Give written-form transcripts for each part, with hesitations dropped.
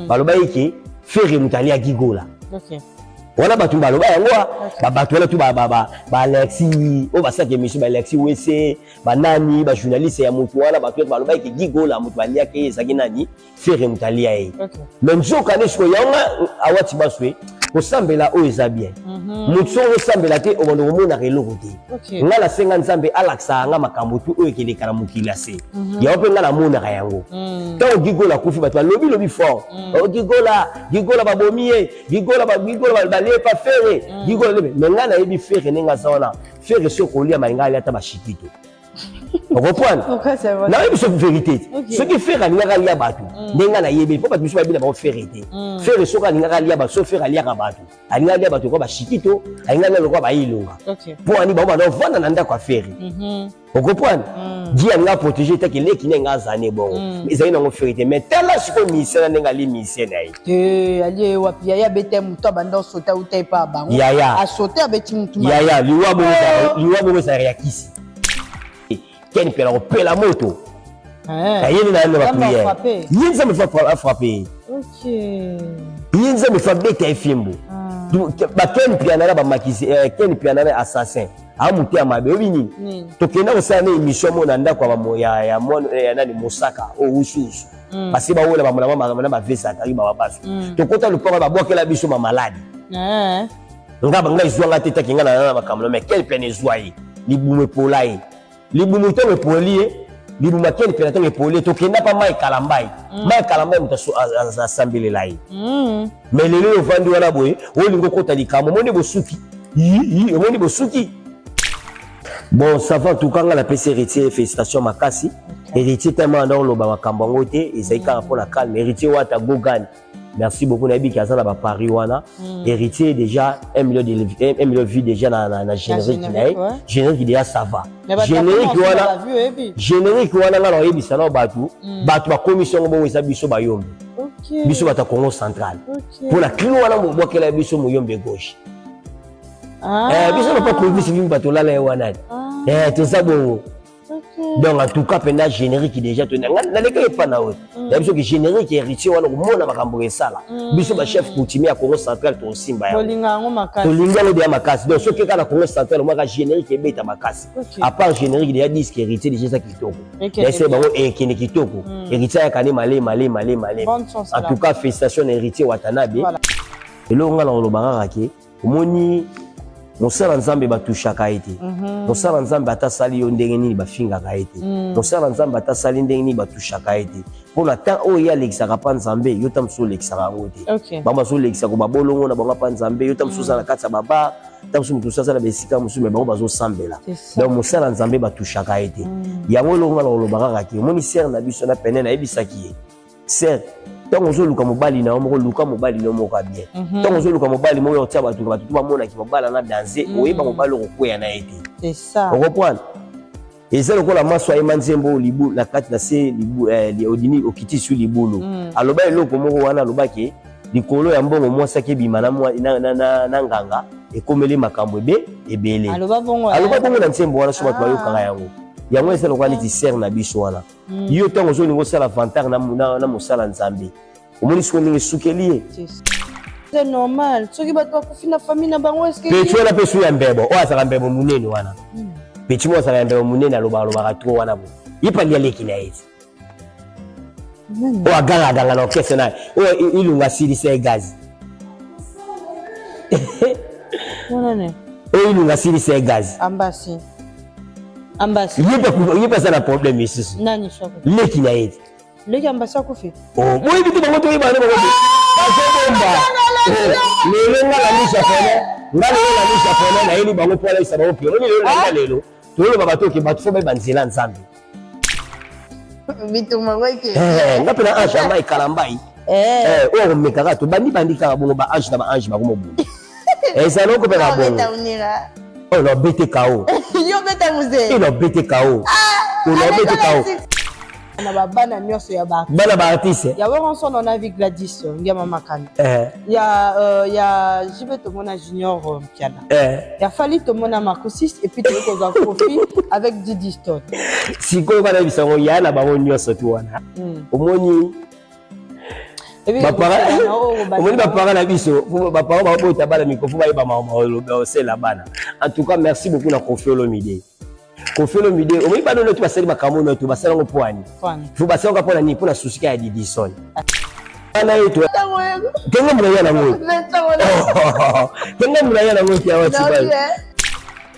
baloba yeke fere mutali ya gigola wana batu baloba yango batu wana tu ba Alexis o basake mission ba Alexis wese ba nani ba journaliste ya mutu wana batu baloba yeke gigola mutu balia ke ezaki nani fere mutali ya ye mais nzoka ne siko yanga awati baswe osambela o eza bien mutu osambela te obondo komona reloko te nga la senga nzambe alaksa nga makambo tu oyo keleka na mokili ya se ya ope nga na monaka yango ntango gigola kufi bato balobi lobi fort gigola babomi ye gigola balie pa fere gigola lebe me nga nayebi fere ndenge aza wana fere soki olia malinga alia ata bashikito okoprendre nayebi soki vérité te soki fere alingaka alia bato ndenge nayebi mpo bato biso babila bao fere te fere soki alingaka alia bato so fere aliaka bato alingaka alia bato kwa bashikito alingaka alia lokwa bayilonga mpo ani bao bana ovanda na ndako ya fere okoprendre di alinga protéger taki leki ndenge azane bongo ezali nango fere te mais tala sikoyo misien na ndenge ali misien na ye alie wapi yaya bete mutu abanda osota uta epa bango asote abeti mutu yaya liwa bongo ezala ya kisi Ken pela kopela moto yeni na yendo ba prière yeni ça me fait frapper yeni ça me fait beta efimbo ba ken piana ba makisi ken piana assassin amuti amabe obini tokenda kosana émission mona ndako ba ya nani Mosaka o ususu parce ba wola ba mona ba vesa kali ba basu tokota lupanga ba bwakela biso ma malade ngaba ngai zwanga teta kinga na makamlo mais ken piana ezwai libume polai libumu to me polie libuma ken penato me polie to kenda pa mai kalambai mutaso asambele lai mais lelo vandi wana boye olingo kota likamo moni bosuki moni bosuki bon ça va tout kanga la PC héritier félicitations makasi héritier tellement dans le makambo ngote ezaika pour la calme héritier wata gogan merci beaucoup Nabi Kazana ba Paris wana héritier déjà 1 million de vues déjà na générique générique déjà ça va générique wana ngalo yebisa na batu ba commission bo wesa biso ba yombe biso bata Congo central pour la clio wana mo bokela biso mo yombe gauche biso pas prévu si vous bato la wana tout ça bon donc en tout cas pendant générique déjà to na leka pas na haut ya biso que générique héritier wana ko mona makambo esala biso ba chef coutumier ya Congo central to simba ya tolinga lo de makasi donc soki kala Congo central moi ka générique ebeta makasi à part générique déjà disque héritier déjà ça kitoko c'est bango ekene kitoko héritier ya kane malé en tout cas félicitations héritier Watanabe et lo ngala lo bangaka ke omoni mosala nzambe batushaka ete mosala nzambe atasali yo ndenge nini bafingaka ete mosala nzambe atasali ndenge nini batushaka ete mpona temps oyo alekisaka mpa nzambe yo ta mosusu olekisaka yango te bango bazolekisaka babolongo na bango mpa nzambe yo ta mosusu oza na kati ya babar ta mosusu motu asala besika mosusu me bango bazosambela donc mosala nzambe batushaka ete yango elongo na kolobaka kaka omoni sere na biso na pene nayebisaki ye sere tant on luka mobali na moko luka mobali na moko bien tant on luka mobali moko otia batu batu bamona ki mobali na danser oyeba mobali okweya na ete c'est ça on comprend et c'est lokola maswa emanzembo libu na kati na se libu li odini okiti su libulu aloba eloko moko wana alobaki likolo ya mbongo mwasa ke bima na na nganga ekomeli makambo ebele aloba bongo na nsembo wana so batu bayokanga yango yango ese lokola neti ser na biso wana yo ntango ozolinga osala vantar na mosala nzambe omoni siko ndenge esukeli ye c'est normal soki bato bakufi na famille na bango peti wana mpe su ya mbebo oyo azaka mbebo monene wana peti mo azaka ya mbebo monene alobaka tro wana bo ye pali aleki na ye oyo agangaganga na orkestre naye oyo ilunga asilisa egazi oyo ilunga asilisa egazi ambasi yepe aza na problème lisusu leki na ye leki ambasi akufi boyebi te bango toyebana bango bazobomba lelo nga na misha pene nayeli bango mpo alaisa bango pio oni lelo nanga lelo toloba bato oke bato fo bayeba nzela nzambe nga mpe na ange ama ekalambai oyo komekaka tobandi kaka bongo ba ange na ba ange bakomobunda ezala oko mpe na bongo on a bêté KO. Il a bêté KO. On a bêté KO. On a bana nyoso ya ba. Bana ba artiste. Ya wa son on a vu Gladys ngia mama kan. Ya jibe to mona junior Piana. Ya fali to mona Marcosis et puis tu ko za profit avec Didi Stone. Si ko bana bisango ya na ba nyoso tu wana. Omoni omoni bapara na biso bapara babota bana microphone bayeba maoloba osela bana. En tout cas merci beaucoup na Koffi Olomide. Koffi Olomide omoni bana oyo basali makambo oyo to basala ngo poani faut basala ngo pona ni pona susika ya Didison ana yetu tenga mwana na ngo tenga mwana na ngo ya watu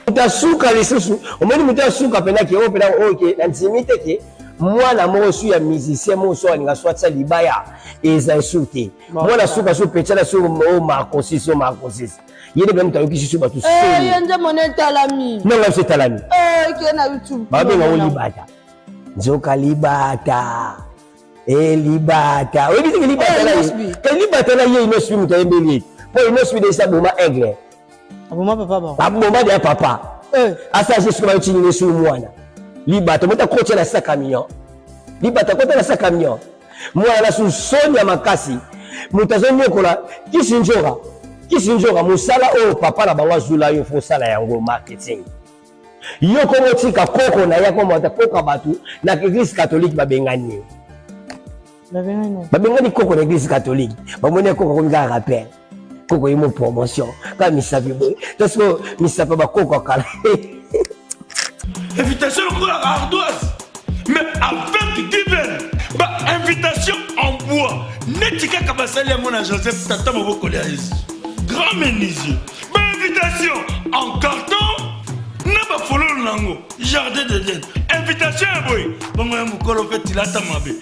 utasuka lisusu omoni mutasuka pena ki o pena okay na ntimite ke mwana mosu ya musicien mosu alinga swatsa libaya eza sute mwana suka so petala so o makosis yene bem tayo kisi batu se yende moneta lami non la c'est talami kena YouTube babe nga libata nzoka libata libata obi ke libata la ye no swi mutaye beli po no swi de sa boma aigle aboma papa ba boma de papa asa je suis ba chini su mwana libata mota kocha na sa camion libata kota na sa camion mwana su sonya makasi mutazo nyokola kisinjoka musala o papa na bango zula yo fo sala yango marketing yo komo tika koko na yako mota koka batu na église catholique babengani koko na église catholique bamone koko ko nga rappel koko yimo promotion ka misabi boy parce que misapa ba koko kala invitation pour la ardoise mais avec divin ba invitation en bois netika kabasali ya mona Joseph tata maboko ya Yesu grand menuisier ba invitation en carton na ba fololo nango jardin d'Eden invitation ya boy bongo ya mukolo fait tilata mabe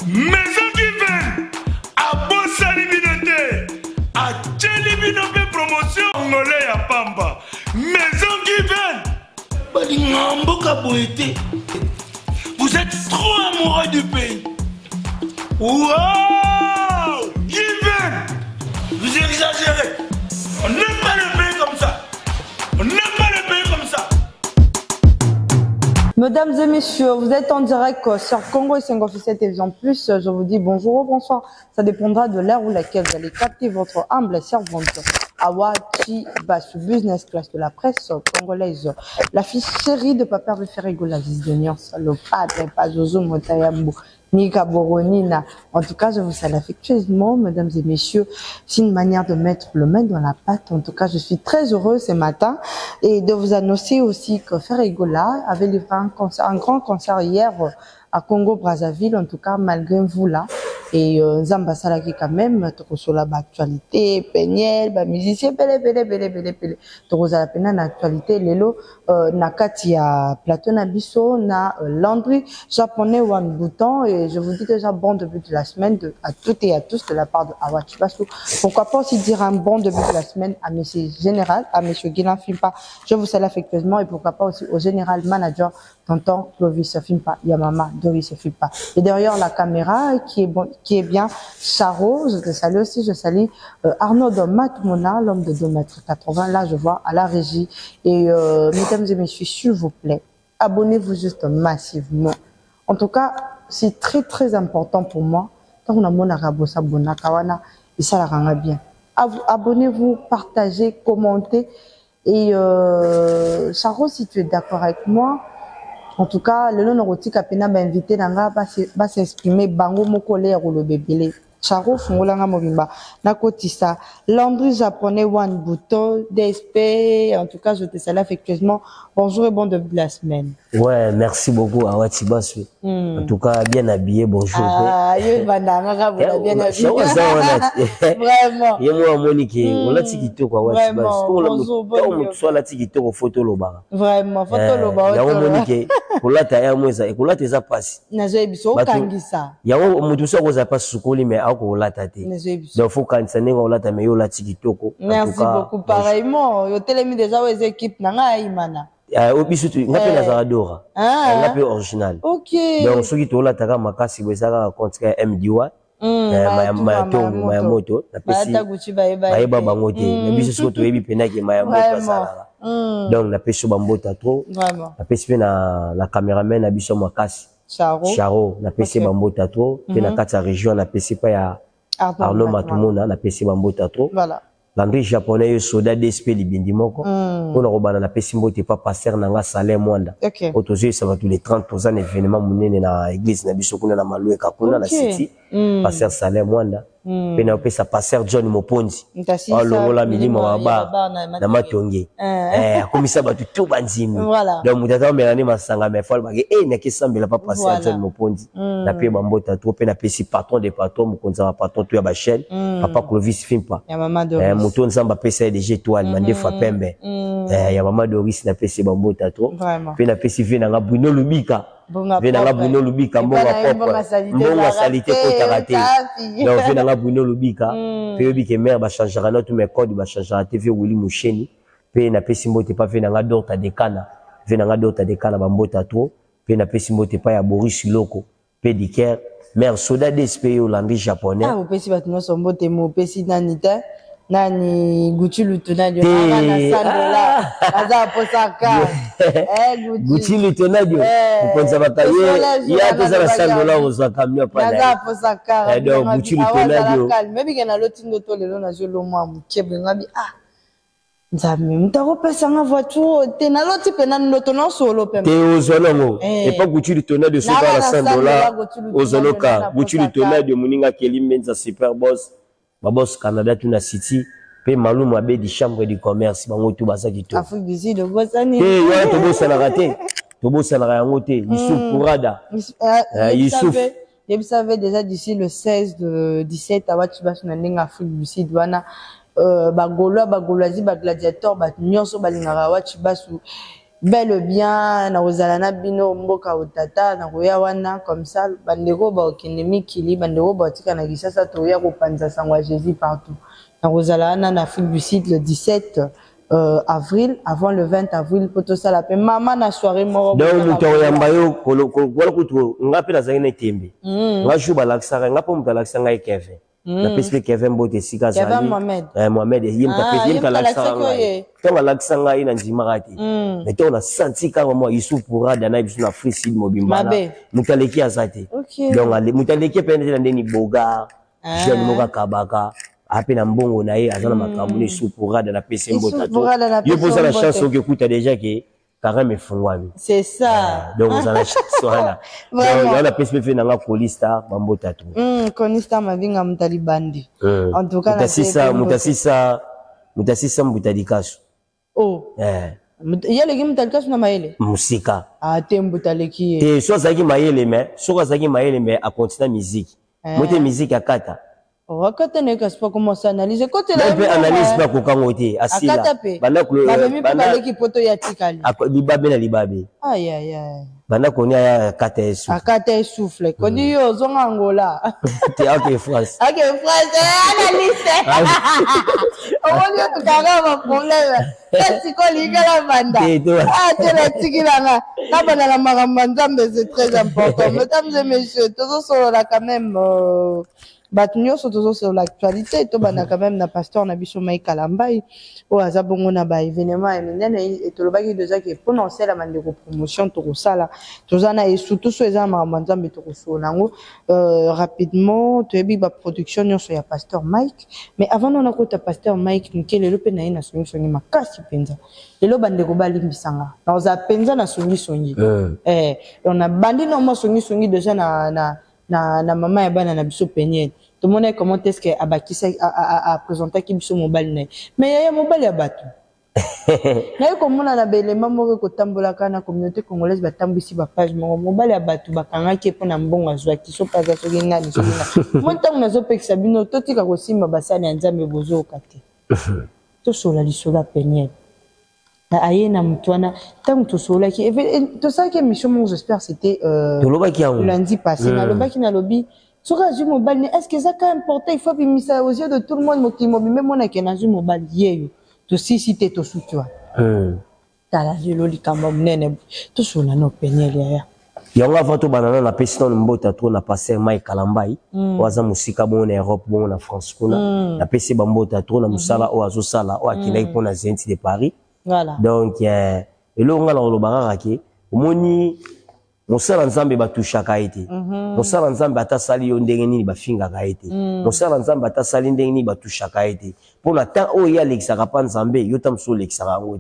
maison divine a bosali binote a tcheli binote promotion ngolé ya pamba maison divine vous êtes trop amoureux du pays. Wow! Given! Vous exagérez. On n'aime pas le pays comme ça. On n'aime pas le pays comme ça. Mesdames et messieurs, vous êtes en direct sur Congo et 5 officiels télévision plus. Je vous dis bonjour ou bonsoir. Ça dépendra de l'heure où laquelle vous allez capter votre humble servante. Awa Chibasu, business class de la presse congolaise. La ficherie de Papa Ferrigo, la Zizoniance, le padre, Pazozo Motayambo, Nika Boronina. En tout cas, je vous salue affectueusement, mesdames et messieurs. C'est une manière de mettre le main dans la pâte. En tout cas, je suis très heureux ce matin et de vous annoncer aussi que Ferrigola avait livré un grand concert hier à Congo-Brazzaville. En tout cas, malgré vous là. Et Zamba Salaki quand même, sur la actualité, Peniel, musicien, pele. Toroza la pena na actualité, lelo, nakati ya Plateau Nabiso, na Landry, japonais One Bouton, et je vous dis déjà bon début de la semaine à toutes et à tous de la part de Awa Chibasu. Pourquoi pas aussi dire un bon début de la semaine à monsieur Général, à monsieur Guilain Fimpa, je vous salue affectueusement, et pourquoi pas aussi au Général Manager, tonton Clovis Fimpa, Yamama Doris Fimpa. Et derrière la caméra, qui est bien Charo, je te salue aussi, je salue Arnaud Matmouna, l'homme de 2,80 m, là je vois à la régie. Et mesdames et messieurs, s'il vous plaît, abonnez-vous juste massivement. En tout cas, c'est très très important pour moi. Tant qu'on a mon arabosa bonakawana, et ça la rend bien. Abonnez-vous, partagez, commentez. Et Charo, si tu es d'accord avec moi, en tout cas, le nom de Kapena m'a invité à s'exprimer bango mokolère ou le bébé. Charo Fungolanga Mobimba, Nakotissa, Landry japonais One Bouton, DSP, en tout cas, je te salue affectueusement. Bonjour et bon début de la semaine. Ouais, merci beaucoup à Watibasu. En tout cas, bien habillé, bonjour. Ah, il bien habillé. Vraiment. Il y a moi, Monique, on l'a tikito quoi, Watibasu. Bonjour, bonjour. Soit la tikito au photo loba. Vraiment, photo loba. Il y a Monique, pour la taille à moi, ça, et pour la tesa passe. Nazo ebiso, kangisa. Il y a Moutoussa, on a pas soukoli, mais à quoi la tate. Donc, faut qu'on s'en aille, on l'a tamé, on l'a tikito. Merci beaucoup, pareillement. Yo télémi déjà aux équipes, nanga imana. Au bisutu ngape na zaradora ngape original. OK. Donc ceux qui tola taka makasi bezaka contre MD1 maya moto na pesi ba bango te na biso so to yebi penaki maya moto sala. Donc na pesi bambota trop. Vraiment. Na pesi na caméraman na biso makasi. Charo na pesi bambota trop pe na kati ya région na pesi pa ya Arnaud Matumona na pesi bambota trop. Voilà. Landry japonais soda DSP libindi moko on a robana na pesimbo te pas passer nanga salaire mwanda autozé ça va tous les 30% événement munene na église na biso kuna na maloué kakuna na city passer salaire mwanda pe na pesa pasteur John Moponzi alongola milimo waba na matonge akomisa batu to banzimi donc mutata melani masanga me fol bage na kisambela pa pasteur John Moponzi na pe bambota to pe na pesi patron de patron mukonza wa patron to ya ba chaîne papa Clovis Fimpa muto nzamba pesa DG étoile mande fa pembe ya mama Doris na pesi bambota to pe na pesi vina nga Bruno Lubika vina nga Bruno Lubika mbonga papa mbonga salité ko tarate donc vina nga Bruno Lubika pe obike mère ba changera notre mes code ba changera TV Willy Musheni pe na pesi mbote pa vina nga Dorta Dekana vina nga Dorta Dekana bambota to pe na pesi mbote pa ya Boris Loko pe diker mère soda d'esprit hollandais japonais ah opesi batu no sombote mo opesi nanita nani Gucci Lutonadio na sandola aza posaka Gucci Lutonadio ukonza bataye ya pesa na sandola uzaka mnya pa aza posaka donc Gucci Lutonadio maybe kana lotindo to lelo na jolo mwa mukebe ngabi nzami mutako pesa nga voiture te na loti pena ndoto no solo pembe te ozolongo et pas Gucci Lutonadio sur la sandola ozoloka Gucci Lutonadio muninga kelimbenza super boss Babos Canada tuna city pe malumu abe di chambre du commerce bango tu basaki to Afrique du Sud bosani yo to bosana raté to bosana yango te Youssouf Pourada Youssouf vous savez déjà d'ici le 16 de 17 à Wachibas na ndinga Afrique du Sud wana bagolozi ba gladiateur ba nyonso balingara Wachibas bel bien na ozalana bino mboka otata na koya wana comme ça bandeko ba okendemi kili bandeko ba tika na gisasa to ya kopanza sangwa Jésus partout na ozalana na Afrique du Sud le 17 avril avant le 20 avril poto sala pe mama na soirée moro donc muto yamba yo kola kutu ngapi na zangine tembe ngashu balaksaka ngapo mutalaksanga Kevin na pesi Kevin bote sika zali Kevin Mohamed yimta laksanga tonga laksanga ina nzimarati mais to na senti ka mo Youssouf Pourada na biso na Afrique Sud mobimbana mutaleki azate donc ale mutaleki pe na ndeni boga jeune moka kabaka ape na mbongo na ye azana makambo ni Youssouf Pourada na pesi mbota to yo posa la chance que kuta déjà que carrément fungwami c'est ça donc on a la chance voilà donc on a pesi fait na nga Colista bambota to Colista mavinga mtalibandi en tout cas mutasisa mbutadikaso yale game talikaso na maele musika tembo taleki te so zaki maele mais a continuer musique mote musique akata wakata ne kaspa commencer analyser côté la analyse pas ko kangote asila bana baleki poto ya tikali libabe na libabe aïe aïe aïe bana konia ya akata souffle kodi yo zonga Angola te France analyse on y a tout carrément problème est-ce qu'on ligala banda te la tikilanga na bana la marambanzambe c'est très important mesdames et messieurs tous sur la quand même Batunyo surtout sur l'actualité to bana quand même na pasteur na biso Mike Kalambai o azabongo na ba événement et to lobaki déjà que pour lancer la mande de promotion to sala to zana et surtout so ezama manzambe to so nango rapidement to ebi ba production nyonso ya pasteur Mike mais avant on a kota pasteur Mike nkele lope na ina songi songi makasi penza lelo bande ko balimbisanga na oza penza na songi songi on a bandi no mo songi songi déjà na maman ya bana na biso penye tout le monde comment est-ce que abakisa a présenter ki biso mobile mais ya mobile ya batu na ko mona na belema moko ko tambola kana communauté congolaise batambisi ba page mobile ya batu bakanga ki pona mbonga zwa ki so paza so ngani so ngani monta unazo pekisa bino totika ko simba basani ya nzambe bozo kate to sola lisola penye na ayena mutwana tant to sola ki to ça que mission mon j'espère c'était lundi passé na lobaki na lobby sur un mobile est-ce que ça quand important il faut bimisa aux yeux de tout le monde mokimo même on a que na mobile yeyo to si cité to sutwa tala jelo likamba munene to sola no penyele ya yango avant to banana na peston mbota to na passer Mike Kalambai waza musika bon na Europe bon na France kuna na pesi bambota to na musala o azo sala o akina ipo na Zenti de Paris. Voilà. Donc, et là, on a le barrage, moni, mon seul ensemble va toucher à Kaïti. Mon seul ensemble va t'assalir au dernier, va finir à Kaïti. Mon seul ensemble va t'assalir au dernier, va toucher à Kaïti. Pour la temps où il y a l'exarapan Zambé, yotam sous l'exarapan.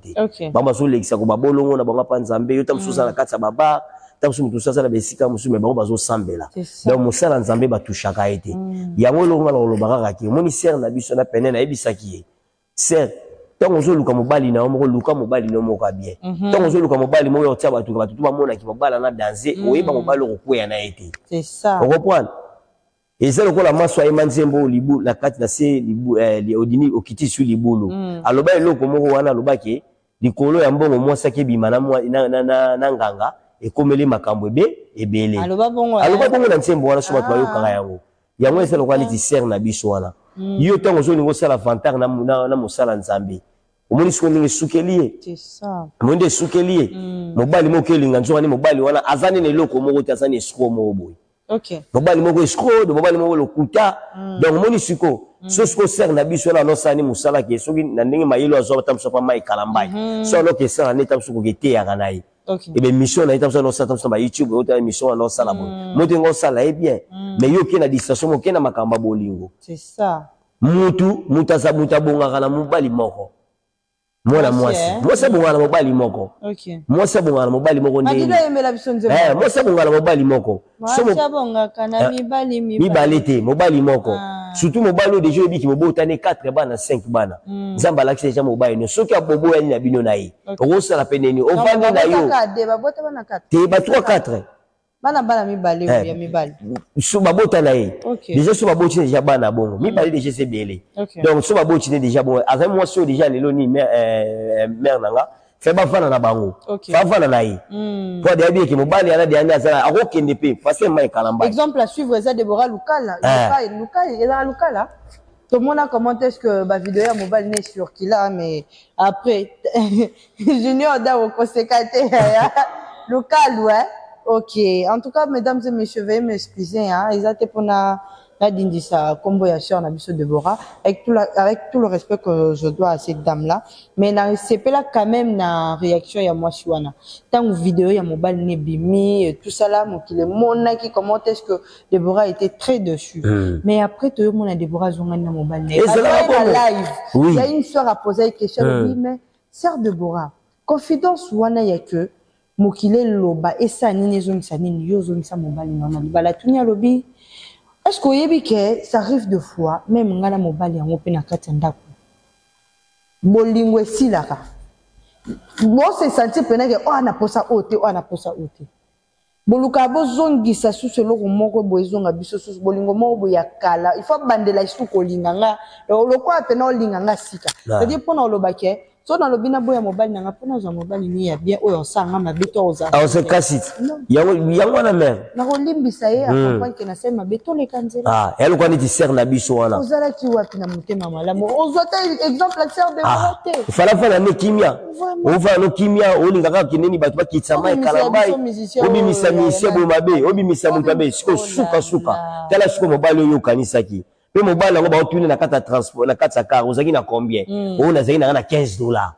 Bamba sous l'exarapan, bolongo na banga pan Zambé, yotam sous la katsa baba, tant que tout ça ça la besika musu mais bango bazo sambela donc musala nzambe batushaka ete yango longa lo baraka ki moni ser na biso na pene na ebisaki ser tant que luka mobali na omoko luka mobali no moka bien tant que luka mobali mo yo tia batu ba mona ki mobala na danser oyeba mobali okuya na ete c'est ça on comprend et c'est le ko la maso ay manzembo libu la kati na se libu odini okiti su libulu aloba eloko moko wana aloba ke likolo ya mbongo mwasa ke bima na nganga ekomeli makambo ebele aloba bongo na nsembo wana so bato bayokaka yango yango ese lokwa neti ser na biso wana yo tango zo ningo sala vantar na mosala nzambe omoni siko ndenge sukeli c'est ça monde sukeli mobali moko elinga nzonga ni mobali wana azani na eloko moko te azani esiko moko boye OK mobali moko esiko de mobali moko lokuta donc moni siko so siko ser na biso na nosani musala ke soki na ndenge mayelo azo tamso pa mai kalambai so no ke ser na tamso ko gete ya kanai OK et ben mission na tamso no sa tamso ba YouTube o ta mission na sala bon moto ngo sala e bien mais yo ke na distraction mo ke na makamba bolingo c'est ça mutu mutasabuta bonga kana mobali moko mwana mwasi mwasi bonga na mobali moko OK mwasi bonga na mobali moko ndenge madila yemela biso nzembo mwasi bonga na mobali moko so bonga kana mibali te mobali moko surtout mobali déjà ebiki mobotane 4 bana 5 bana nzamba lakise déjà mobali no soki abobo ya na bino na ye okosala peneni ovandi na yo te ba 3 4 bana mibali ya mibali so babota na ye déjà so baboti déjà bana bongo mibali déjà c'est belé donc so baboti déjà bon avec moi so déjà lelo ni mère nanga fait bafana na bango bafana na ye pour de bien que mobali ana de anya azala akokende pe parce que mai kalamba exemple à suivre ça Deborah Lukala Lukala tout le monde a commenté est-ce que ma vidéo ya mobile n'est sur qui là mais après Junior da au conséquenté Lukala ouais. OK. En tout cas, mesdames et messieurs, veuillez m'excuser. Hein. Ils étaient pour la dindisa combo ya sœur na biso Deborah avec tout le respect que je dois à cette dame là. Mais c'est pas là quand même na réaction ya moi Chiwana. Tant vidéo ya mobile ne bimi tout ça là mon qui le mona qui commente est-ce que Deborah était très dessus. Mais après tout le monde a Deborah zonga na mobile ne. Live. Il y a une sœur a posé une question oui mais sœur Deborah, confidence wana ya que mokile loba esa nini zonisa nini yo zonisa mobali nana libala tunya lobi est-ce que yebi ke ça arrive de fois même ngana mobali yango pe na kati ndako bolingo esilaka bo se sentir pena ke ana posa ote boluka bozongisa susu eloko moko boyezonga biso susu bolingo moko boya kala il faut bandela isu kolinganga lokwa pena olinganga sika c'est-à-dire pona olobake so na lobina boya mobali nanga pona za mobali ni ya bien oyo sanga mabeto oza se kasit yango na mère na kolimbisa ye accompagne ke na sema beto le kanzela elle kwa niti ser na biso wana ozala ki wapi na mutema malamu ozota exemple la sœur de Dorothée fala fala ne kimia ova no kimia olinga ka kineni batu bakitsa mai kalambai obimisa misia bo mabe obimisa mukabe siko suka tala siko mobali oyo kanisaki pe mobali ngo ba otune na kata transport na kata car ozaki na combien on a zaki na $15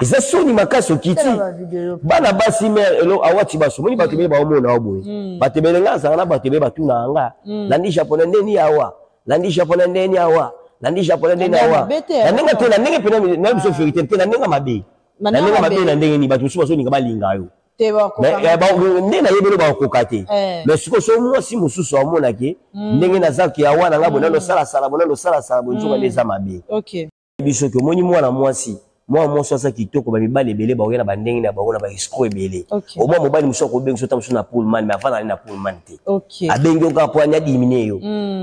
et ça soni makaso kiti bana basi mère elo awati baso moni bato be ba omona oboye bato be nga za na bato be batuna nga landi japonais ndeni awa landi japonais ndeni awa na nenga te na nenga pena na biso vérité te na nenga mabe na ndenge ni bato so ninga balinga yo ndena yebelo ba kokate mais siko so mwasi mususu amona ke ndenge na zaki ya wana ngabo nalo sala bonjoka leza mabe OK biso ke moni mwana mwasi asa kitoko ba mibale ebele ba oyena ba ndenge na ba ona ba escroc ebele au moins mobali musoko bengi so tamso na pullman mais avant na pullman te abengi oka po anya dimine yo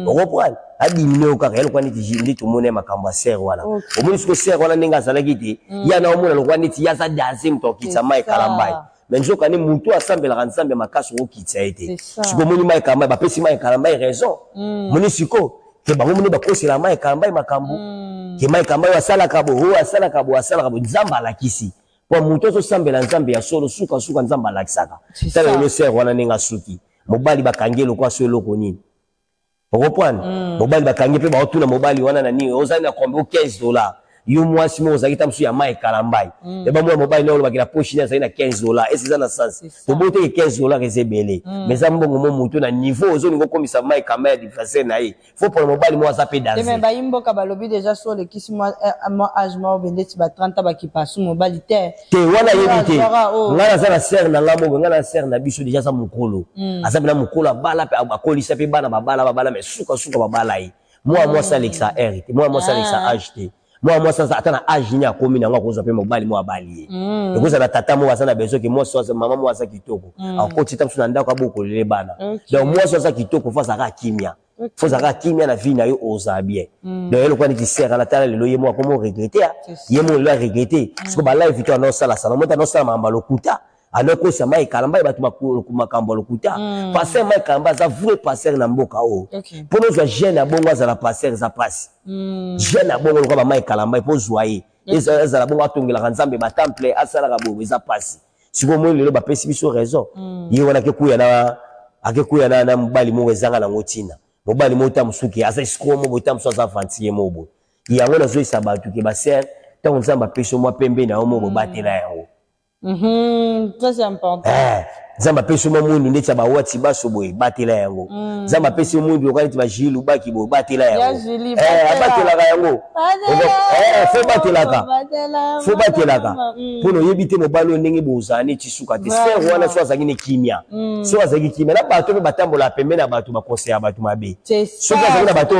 okopwana adimine oka kele kwa niti ndi tumone makamba ser wala omoni siko ser wala ndenge azalaki te ya na omona lokwa niti ya za danse mto kitsa mai kalambai mais nzoka ni mutu asambela nzambe makaso okitsa ete siko moni mai kalambai ba pesi mai kalambai raison moni siko ke bango moni ba kosela mai kalambai makambu ke mai kalambai asala kabo nzamba lakisi po mutu so sambela nzambe ya solo suka nzamba lakisaka tala le ser wana ninga suki mobali bakangelo kwa so eloko nini okopwana mobali bakangi pe ba otuna mobali wana na nini ozali na kombe $15 yo moi si mo zaki tamsu ya mai kalambai et ba moi mobile no ba kila poche na na $15 et c'est ça na sens to bote $15 rezebele mais ça mbongo mo mutu na niveau zo ngo komisa mai kamera difference na yi faut pour mobile mo za pe danser mais ba imbo ka balobi déjà sur le kisi moi âge moi bendeti ba 30 ba ki pasu mobile te wana yebite ngana za na ser na ngamo ngana ser na biso déjà ça mukolo azabi na mukolo bala pe akolisa pe bana babala mais suka babala yi moi ça Alexa R moi ça Alexa HT moi ça atana âge ni akomi na ngako zo pe mobile mo abali et ça na tata mo ça na besoin que moi ça maman moi ça kitoko akoti tamsu na ndako aboko lele bana donc moi ça kitoko fa ça ka kimia faut ça kimia na vie na yo oza bien donc elle quoi ni sert na tala lelo yemo comment regretter yemo le regretter parce que ba live to na sala sala monta na sala mamba lokuta alors ça mai kalamba ba tuma makambo lokuta passer mai kalamba ça vrai passer na mboka o pour nous jeune na bongo za la passer ça passe jeune na bongo ko ba mai kalamba pour joyer et ça la bongo atongela nzambe ba temple asala ka bo ça passe si vous mo lelo ba pesi biso raison yi wana ke kuya na mbali mo ezanga na ngotina mobali mo tamusuki asa iskomo bo tamuso za fantie mobo yango na zo isabatu ke ba ser tant nzamba peso mo pembe na mo bo batela yango ça c'est important zamba peso mo mundu ndetsa ba wati baso boy batela yango zamba peso mundu lokali ba jilu baki bo batela yango batela yango faut batela pour no yebite mo balo ndenge bozani tisuka te ser wana so azaki ne kimia so azaki kimia na bato be batambola pembe na bato ba conseiller bato mabe so ka azaki na bato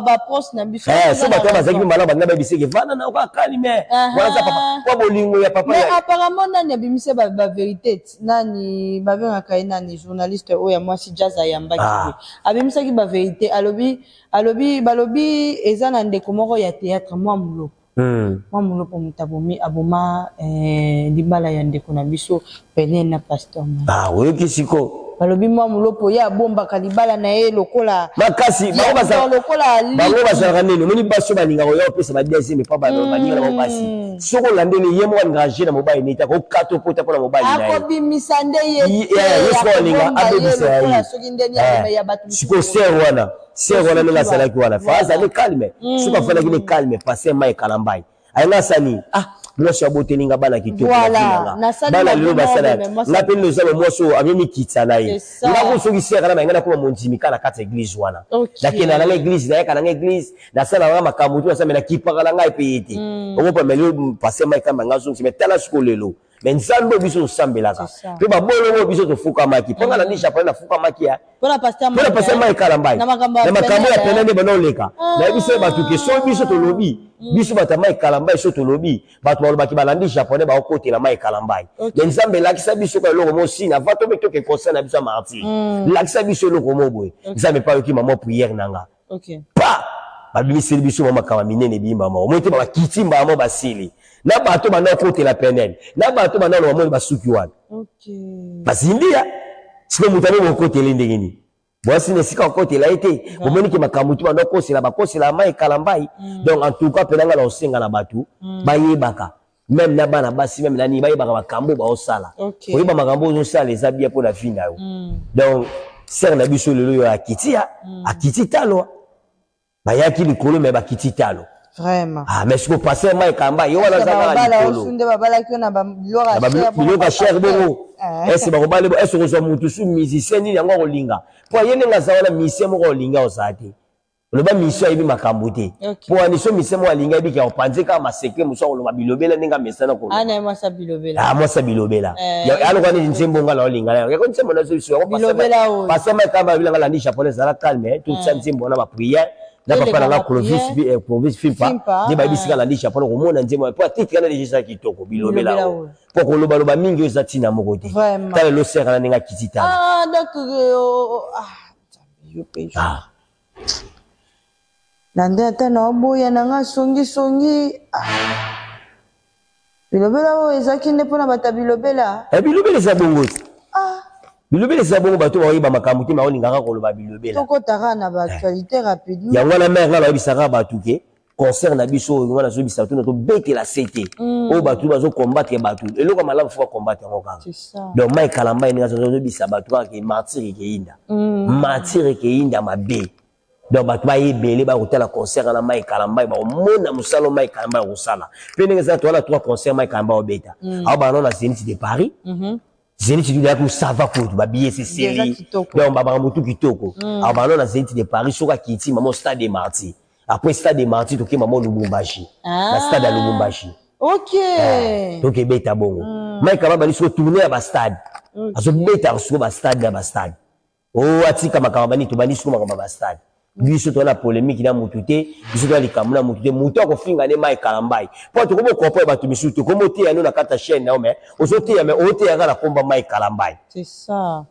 ba poste na biso so bato bazaki mbala bana ba biseke vana na ka kalime wana za papa kwa bolingo ya papa mais apparemment nani abimise ba vérité nani bavenga kaina ni journaliste oya moi si jazz ayamba ki abimisa ki ba vérité balobi ezana ndeko moko ya théâtre moi mulopo mutabomi aboma libala ya ndeko na biso pene na pasteur oui kisiko balobi moi mulopo ya bomba kalibala na ye lokola makasi bango bazalaka nini moni baso balinga koyo pesa ba deuxième pas balinga na mobasi soko landeli ye mo engagé na mobile neta ko kato pota pona mobile na ye akobimisa nde ye yeso linga abebisa ye siko ser wana nela salaki wana faza ni calme siko fala ki ni calme passer mai kalambai ayanga sani mwasi ya botelinga bana kitoko bana lelo basala na pe nous avons mwasi amemi kitana ye ngako soki sera na ngana ko montimika na kati église wana lakini na église na kana église na sala na makambo tu na kipaka ngai pe yete okopa melo passer mai kama ngazo mais tala siko lelo mais nzambe biso sambelaka pe ba bolo biso to fuka maki ponga na ni japonais na fuka maki ya pona pasteur mai kalambai na makambo ya penene banoleka na biso ba tuke so biso to lobi biso bata mai kalambai so to lobi bato balobaki balandi japonais ba okotela mai kalambai mais nzambe lakisa biso ka loko mo sina va to betoke conseil na biso martyr lakisa biso loko mo boy nzambe pa yoki mama prière nanga pa babimisi biso mama kama minene bimba mo moite ba kitimba mo basili na bato bana kotela penene na bato bana lo mo basuki wana basindia siko mutane mo kotela ndengeni voici ne sika kotela ete omoni ke makambo tu bana kosela mai kalambai donc en tout cas penanga la osenga na bato bayebaka même na bana basi même nani bayebaka makambo ba osala oyeba makambo osala eza bien pour la vie na yo donc ser na biso lelo yo akiti talo bayaki likolo me bakiti talo vraiment mais ce que passer mai kamba yo wana zanga na likolo sunde babala ki na biloko cher bongo est-ce ba kobale est-ce que so mutu su musicien ni yango kolinga po yene nga zawala musicien mo kolinga osate le ba mission ibi makambo te po ani so musicien mo alinga ibi ka opanzeka maseke muso ko lo bilobela ninga mesana ko ana moi sa bilobela ya alo kwa ni nzembo ngala olinga ya ko nzembo na so ko passer mai kamba bilanga la ni japonais ala calme tout ça nzembo na ba prière na papa na province filpa de ba bisika la lisha pour ko mona nzema pour titre na déjà kitoko bilobela pour ko loba mingi ozatina moko te tala lo sera na nga kitita donc yo pejo nande tena oboya na nga songi bilobela o ezaki ne pona bata bilobela bilobela za bongo bilobela za bongo bato ba yiba makambo te ma olingaka ko loba bilobela toko taka na ba actualité rapidement yango na mère na bisaka bato ke concert na biso ngwana zo bisaka to bete la CT o bato bazo combattre bato eloko malamu faut combattre ngo kanga donc mai kalamba ni zo bisa bato ka ke martyr ke inda mabe donc bato bayebele bakotala concert na Mai Kalambai bakomona mosala Mai Kalambai akosala mpe ndenge eza toala 3 concert Mai Kalambai obeta awa bano na Zénith de Paris Zénith du lac Sava Kout babillet c'est série donc babanga mutu kitoko awa bano na Zénith de Paris soka kiti maman Stade des Martyrs après Stade des Martyrs toke maman Lubumbashi na Stade ya Lubumbashi ok donc ebeta bongo Mai Kalambai so tourner à ba stade aso beta so ba stade na ba stade o atika makamabani to bani so makamba ba stade biso to na polémique na mutute biso to likamuna mutute mutu akofinga ne Mai Kalambai po to komo kopo ba to biso to komo te ya no na kata chaîne na mais ozote ya mais ote ya na komba Mai Kalambai c'est ça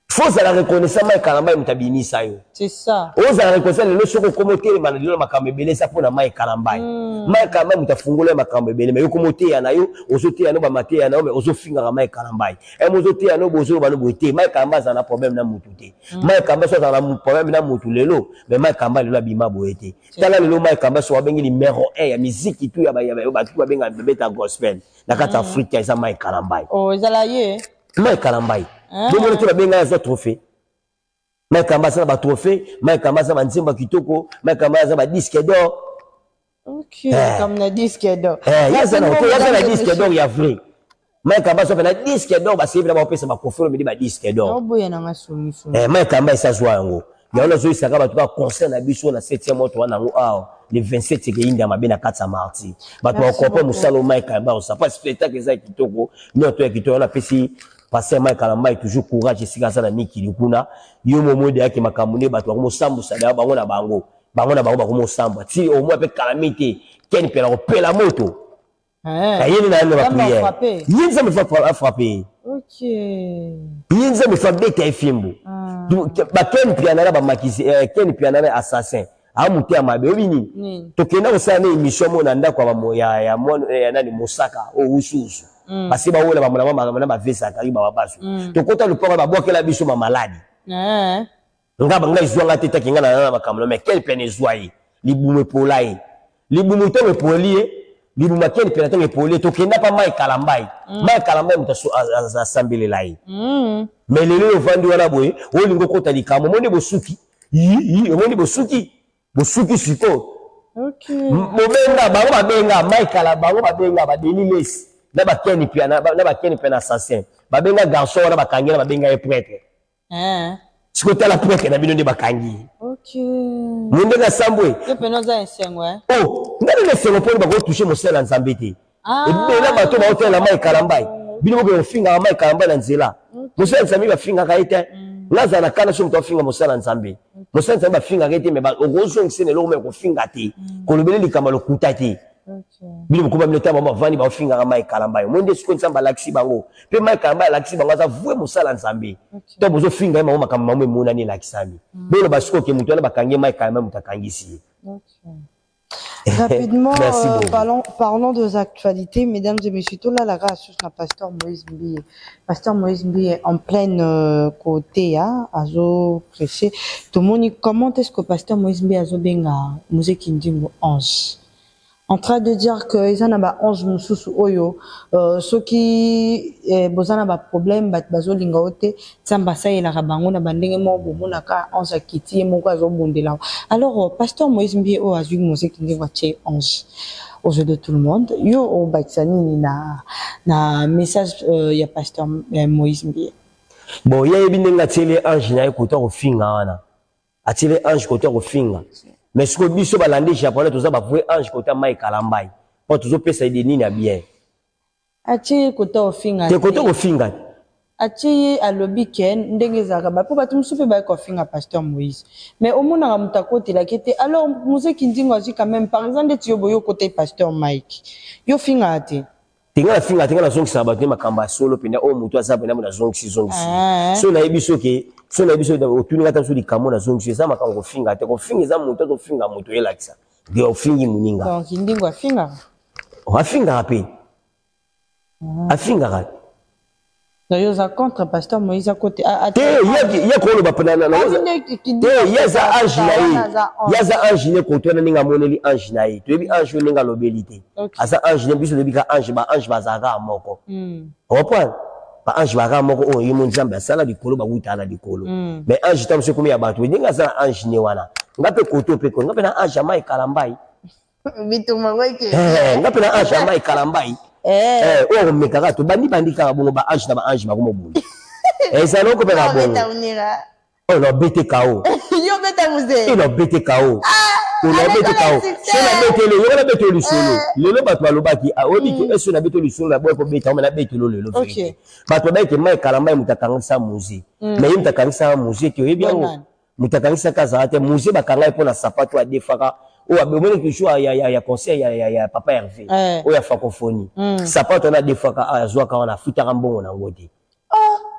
faut la reconnaissance Mai Kalambai mutabinisa yo c'est ça oza la reconnaissance le soko komo te ma na makambe belé ça pour na Mai Kalambai Mai Kalambai mutafungola makambe belé mais yo komo te ya na yo ozote ya no ba mate ya na mais ozofinga Mai Kalambai e mozote ya no bozo ba no bote Mai Kalambai za na problème na mutute Mai Kalambai so za na problème na mutu lelo mais Mai Kalambai lelo bima boete tala lelo Mai Kalambai so babengi numéro 1 ya musique tout ya ba tu babenga beta gospel na kata Afrique ya Mai Kalambai oh ezala ye Mai Kalambai donc on a bien un trophée Mai Kalambai ça ba trophée Mai Kalambai ça ba nzemba kitoko Mai Kalambai ça ba disque d'or ok comme na disque d'or yasa na disque d'or ya vrai Mai Kalambai ça na disque d'or ba c'est vraiment pesa ba confirmer me di ba disque d'or boya na ngasumi Mai Kalambai ça joie yango ya on a zo isaka ba tu ba concert na biso na 7e mois to na ngo le 27 ke inda mabena 4 mardi ba to ko musalo Mai Kalambai ça pas spectacle za kitoko no to ya kitoko na pesi parce que Mai Kalambai toujours courage sika sana miki likuna yo momo de yake makamune bato ko mosambu sada bango na bango ko mosambu ti au moins pe calamité ken pe la pela moto kayeni na ndo ba prière yinza me frapper ok yinza me frapper ta fimbo ba ken pianara ba makisi ken pianara assassin amuti amabe obini tokenda osana émission mona ndako ba moya ya nani Mosaka o ususu parce que ba wona ba mona ba vesa kariba ba baso to kota le port ba bokela biso ma malade ngaba ngai zwanga teta kinga na makamlo mais quel peine zwai libume polai libume to me polie libume quel peine to me polie to kenda pa Mai Kalambai mutaso asambele lai mais lelo vandi wana boye o lingo kota likamo monde bosuki monde bosuki siko ok mobenga babenga Mai Kalambai babenga ba deliles na ba keni piana assassin babenga garçon wana bakangela babenga prêtre siko tala prêtre na bino nde bakangi ok munde ga sambwe ke penoza ensengo oh ngani le sengo poni bako toucher mosala nzambe te ebela bato ba hotela Mai Kalambai bino boko finga Mai Kalambai na nzela mosala nzambe ba finga kaite ngaza na kana so mto finga mosala nzambe mosala nzambe ba finga kaite me ba ogozo nsene lo me ko finga te ko lobele likama lo kuta te bino ko ba minota ba vani ba finga Mai Kalambai monde siko nzamba laksi bango pe Mai Kalambai laksi bango za vue mosala nzambe to bozo finga ma makamba mamwe mona ni laksami bino ba siko ke mutu na bakangi Mai Kalambai mutakangisi rapidement parlons des actualités mesdames et messieurs tout là la grâce na pasteur Moïse Mbiye en pleine côté azo prêcher tout monde comment est-ce que pasteur Moïse Mbiye azo benga musique ndingo ange en train de dire que ils en a ba ange mususu oyo ceux qui bozana ba problème bazo linga ote tsamba sa ila rabango na bandenge mo bomona ka ange akiti moko azo bondela alors pasteur Moïse Mbiye o azu musique ndingo che ange aux yeux de tout le monde yo o batsani na message ya pasteur Moïse Mbiye bon ya ebinenga tele ange na ekota ko finga wana atile ange kota ko finga mais ce que biso balandi japonais toza ba vrai ange kota Mai Kalambai po tozo pesa ide nini ya bien ati kota ofinga te kota ofinga ati alobi ken ndenge zaka ba po batu musufe ba ko finga pasteur Moïse mais au mona mutakoti la kete alors musique ndingo azi quand même par exemple ti yoboyo côté pasteur Mike yo finga ati tinga na zongi sabatu makamba solo penda o mutu azabu na zongi so na ebiso ke so na biso otuni ngata so likamo na zongi ça makamba ko finga te ko finga za mutu to finga mutu elakisa de ofingi muninga donc ndingo afinga api afinga rat d'ailleurs za contre pasteur Moïse à côté ya ko lo bapana na ya za ange na ya za ange ne ko to na ninga moneli ange na to bi ange ninga lobelité asa ange ne biso lebika ange ba zaka moko opa ba ange ba moko o yimo nzambe sala dikolo ba wita na dikolo mais ange tam se komi ya bato ninga za ange ne wana ngape koto pe ko ngape na anjama e kalambai bituma weke ngape na anjama e kalambai o mekaka to bandi kaka bongo ba ange na ba ange makomo bulu ça non ko pe na bongo oh no bete kao yo beta muze no bete kao on a bete kao c'est la bete le yo na bete le solo le bato balobaki a odi ke eso na bete le solo la boy ko bete on na bete lo le OK bato ba ke mai kalambai mutakangisa muze mais mutakangisa muze ke bien mutakangisa kaza te muze bakanga po na sapato a defaka o abomene ke choix ya conseil ya papa Hervé o ya francophonie sapato na defaka azwa ka na futaka mbongo na ngoti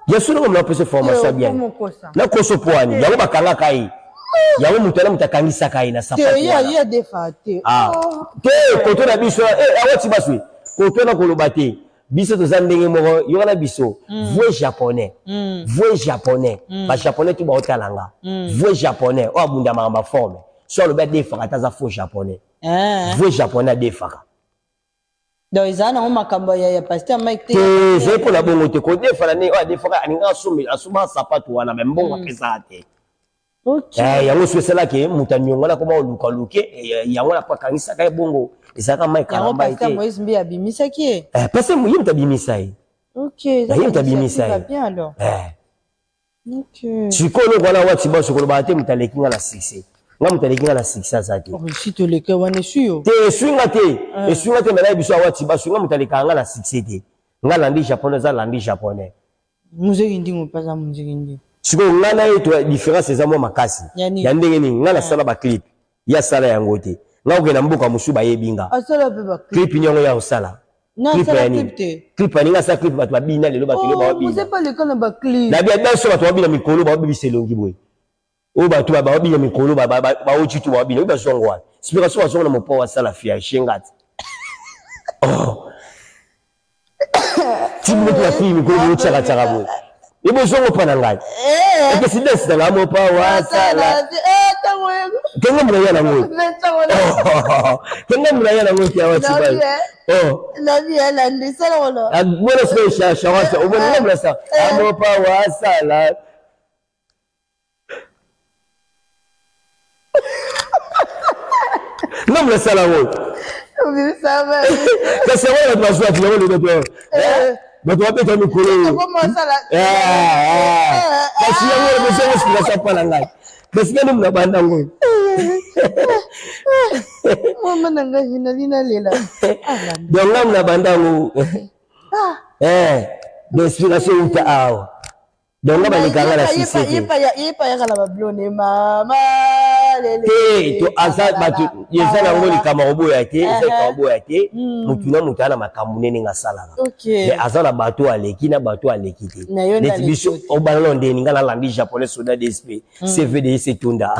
ya solo comme la pese formation bien na koso poani ya bakanga kai ya mutala mutakangisa kai na sapato ya defate te koto na biso awati baswe koto na kolobate biso to zandenge moko yona biso voix japonais ba japonais tu ba otalanga voix japonais o abunda ma forme sur le bête des faka za faux japonais voix japonais des faka donc izana o makambo ya pasteur Mike te c'est pour la bongo te ko des faka ne o des faka aninga asuma sapato wana mbongo pesa te OK yango swesela ke mutanyongo na koma oluka luke yango na pakangisa kai bongo isaka mai kalamba ite yango Moïse mbi abimisa ki parce que yim tabimisa yi OK ça tabimisa yi bien alors OK sikolo kwana wati ba sokolo ba te mutaleki nga na succès nga mutaleki nga na succès zati si to leke wana suyo te swinga te mena biso wati ba swinga mutaleka nga na succès te nga landi japonais za landi japonais muziki ndingo paza muziki ndi siko nga na eto différence za mo makasi ya ndenge ni nga na sala ba clip ya sala yango te nga okena mboka musu ba yebinga asala pe ba clip nyongo ya osala non ça clip te clip ani nga sa clip bato babina lelo bato lelo babina vous pas le kana ba clip na bia daso bato babina mikolo ba bibisa elongi boy o bato ba babina mikolo ba ochi tu babina ba zongwa sipika so bazonga na mopo wa sala fia shengati timu ya film mikolo chaka chaka boy ibo zongo pana ngai eke sidesi na mopo wa sala kenga mna yana ngo kenga mna yana ngo ya wati ba la vie elle a ndi sala wala bona sio shasha wasa ubona mna sa mopo wa sala non mna sala wo oui ça va ça c'est vrai la joie tu vois le docteur mais tu vas peut-être me coller comment ça là parce que yo le monsieur ça pas la ngai parce que nous na banda ngo mama nanga hina lela donc là na banda ngo d'inspiration uta awa donc ba likanga la sisi yepa ya kala ba blonde mama lele to asa batu yezana ngoli kama oboya te ezaka oboya te mutuna mutana makambu nene ngasala mais azana bato aleki na bato aleki te neti biso obana ndeni ngala landi japonais soda DSP CVD c'est tunda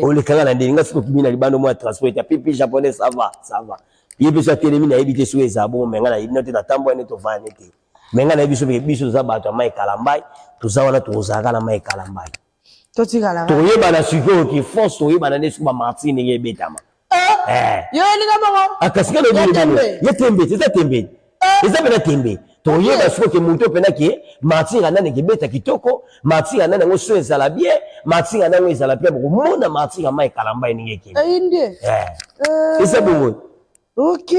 o le kala ndeni ngasiko kimina libando mo transport ya pipi japonais ça va yebi so telemi na ebite so ezabo menga na ibino te tambo ene to vane te menga na biso za bato mai kalambai tuzawana tuzaka na mai kalambai totikala toyeba na siko ki force toyeba na nesu ba Martine ngebetama yo elinga bongo akasika no bino ye tembe c'est tembe eza bena tembe toyeba siko ke muntu pena ke Martine nana ngebeta kitoko Martine nana ngo so ezala bien Martine nana ngo ezala bien ko mona Martine mai kalambai ningeke inde eza bongo OK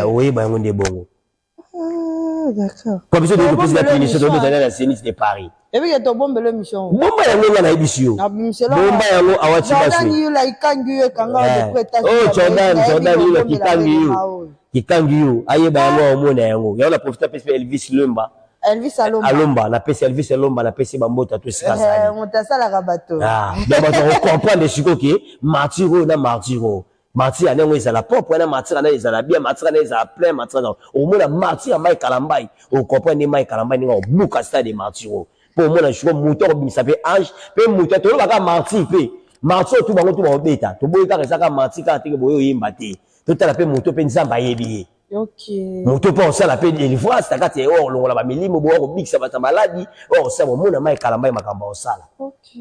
oyeba ngo nde bongo d'accord comme ça de plus la finition de la CNIS de Paris et puis to bombe le mission bomba yango na ebisio bomba yango awati baswe yula ikangi yo kanga de preta Jordan yula kikangi yo ayeba yango omona yango ya na profiter pese Elvis Alomba na pese Elvis Alomba na pese bambota to sikasa motasala ka bato mais bato comprendre siko ke martiro na martiro Martire anengo ezala propre na Martire na ezala bien Martire na ezala plein Martire na au moins Martire mai kalambai o comprendre mai kalambai ninga buka stade de Martire pour moi na chiko moteur bimisa pe ange pe moteur to baka Martire pe Martire to bango to ba beta to boyika resaka Martire ka te boyo yimba te to tala pe moteur pe nzamba yebi OK moteur pe on sala pe une fois ça ka te or longola ba milimo bo ko bikisa ba maladi or ça mona mai kalambai makamba o sala OK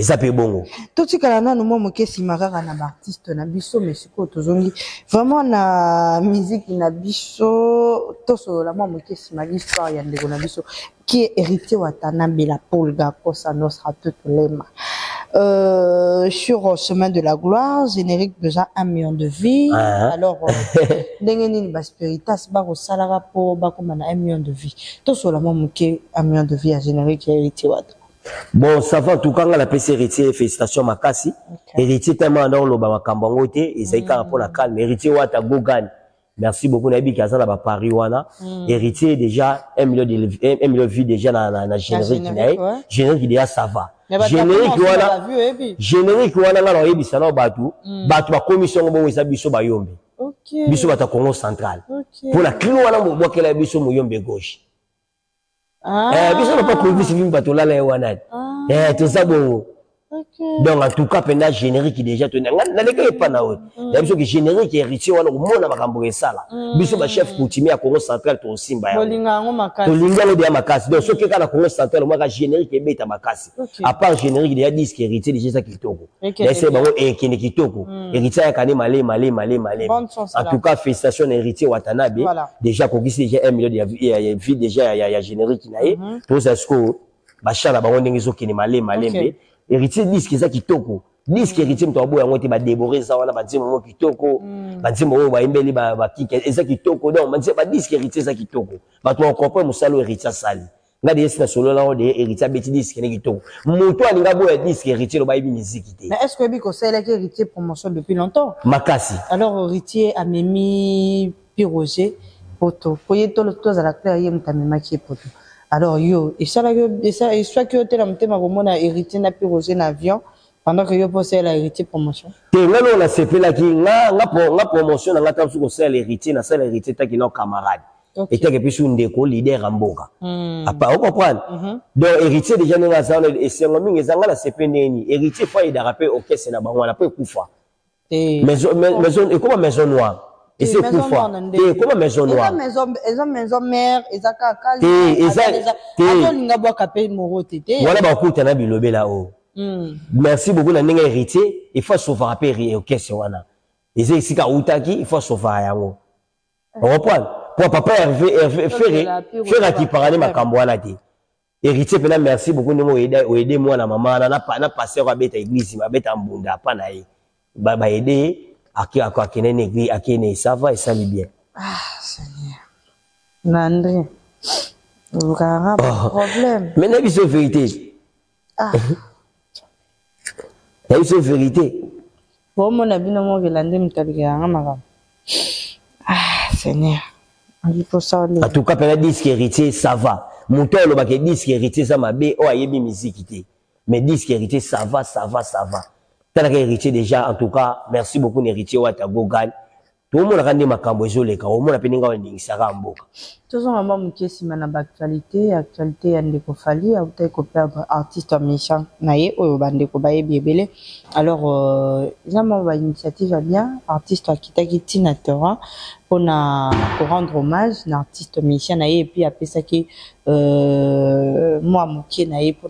ça pe bongo totikala nanu mo mokesi makaka na artiste na biso mais siko tozongi vraiment na musique na biso toso la mo mokesi ma histoire ya ndeko na biso qui est héritier wa Tanambela Paul Gakosa Nostra Tutulema sur Chemin de la Gloire, générique déjà 1 million de vies. Alors, Dengeni Baspiritas, Baro Salara pour Bakomana 1 million de vies. Tout solament mouké 1 million de vies à générique et héritier. Bon, ça va en tout cas, on a la PC héritier, félicitations Makasi. Héritier tellement dans le Bamakambangote, et ça y est pour la calme. Héritier Wata Gogan. Merci beaucoup, Nabi Kazan, à Paris, Wana. Héritier déjà 1 million de vies déjà dans la générique. Générique, déjà ça va. Générique, Wana, alors, il y a Batu, la commission, bon, ils habitent Bayombe. Biso Bata Congo central. Pour la clio, Wana, on voit qu'elle a biso Mouyombe gauche. Biso n'a pas prévu ce film Batola, là, Wana. Tout ça, bon. Donc, en tout cas, pendant générique qui déjà tenait. N'allez pas na haut. Il y a besoin que générique héritier, on a au monde à Makamboé ça là. Biso, ma chef coutumier à Congo central, ton Simba. Tolinga, on dit à Makasi. Donc, ce qui est à la Congo central, moi, générique est bête à Makasi. À part générique, il y a 10 qui héritier, déjà ça qui toko. C'est bon, et qui n'est qui toko. Héritier à Kane, malé. En tout cas, félicitations, héritier Watanabe. Déjà, qu'on dit déjà 1 million de vie, déjà, il y a générique qui n'a eu. Pour ça, ce que, Bachar, la baronne d'Engizo qui n'est malé. Héritier disque ça qui toko disque héritier mtoabo yango te ba déborer ça wana ba nzimo mo kitoko ba nzimo mo ba imbeli ba kike eza kitoko donc ba nzimo ba disque héritier ça kitoko ba to comprendre musalo héritier sali ngadi yesi na solo la de héritier beti disque ne kitoko moto alinga boya disque héritier lo ba ibi musique te. Mais est-ce que biko ça est héritier promotion depuis longtemps? Makasi alors héritier a Mimi Piroger poto poye to za la claire yem tamema ki poto. Alors, et ça, et soit que tu as un héritier n'a plus rosé l'avion pendant que tu possèdes l'héritier promotion. Tu as CP là qui a promotion dans la table sur l'héritier, dans le héritier qui est camarade. Et tu as une déco leader en boka. Vous comprenez? Donc, héritier déjà, nous avons et c'est un homme qui a la CP n'est héritier, il faut y rappeler au caisse, c'est on a pas eu coup. Maison, et comment maison noire? Et c'est pourquoi. Comment maison noire? Maison mère, Ezaka voilà, bah, écoute, t'as bilobé là-haut. Merci beaucoup, la n'enga héritier. Il faut sauver à payer au caisse, wana. Et c'est ici, Kaoutaki, il faut sauver à yango. On reprend. Pour papa Hervé, faire qui parle ma cambouana. Héritier, merci beaucoup, nous aider moi, la maman, n'a passé à bête à l'église, ma bête en bunda, pas naï. Bah, aider. Ça va et ça va bien. Ah, Seigneur. Nandré. Vous avez un problème. Mais n'est-ce pas vérité? Ah. N'est-ce pas vérité? Pour mon avis, non, je vais ah, Seigneur. En tout cas, pendant 10 héritiers, ça va. Mon tour, le bac 10 héritiers, ça m'a bien. Oh, il y a bien musique. Mais 10 héritiers, ça va. T'as héritier déjà, en tout cas, merci beaucoup, héritier Wata Gogan. Tout le monde a rendu ma cambozo les cas, au moins la peine d'en sera en boca. Tout ça, maman, qui est si maintenant actualité, à Ndeko Fali, à Outeko perdre artiste méchant, naïe, ou Bandeko Baye Biebele. Alors, il y a une initiative à bien, artiste à Kitaki Natora, pour rendre hommage, un artiste méchant, naïe, et puis après ça qui, moi, mon qui est naïe, pour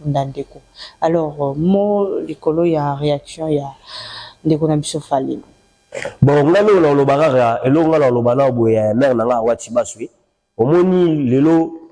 na Ndeko. Alors, moi, l'écolo, il y a réaction, il y a Ndeko Nabiso Fali. Bon, on a mis dans le barrage, et l'on a dans le barrage, où il y a un maire dans la Watibasui. Au moni, le lot,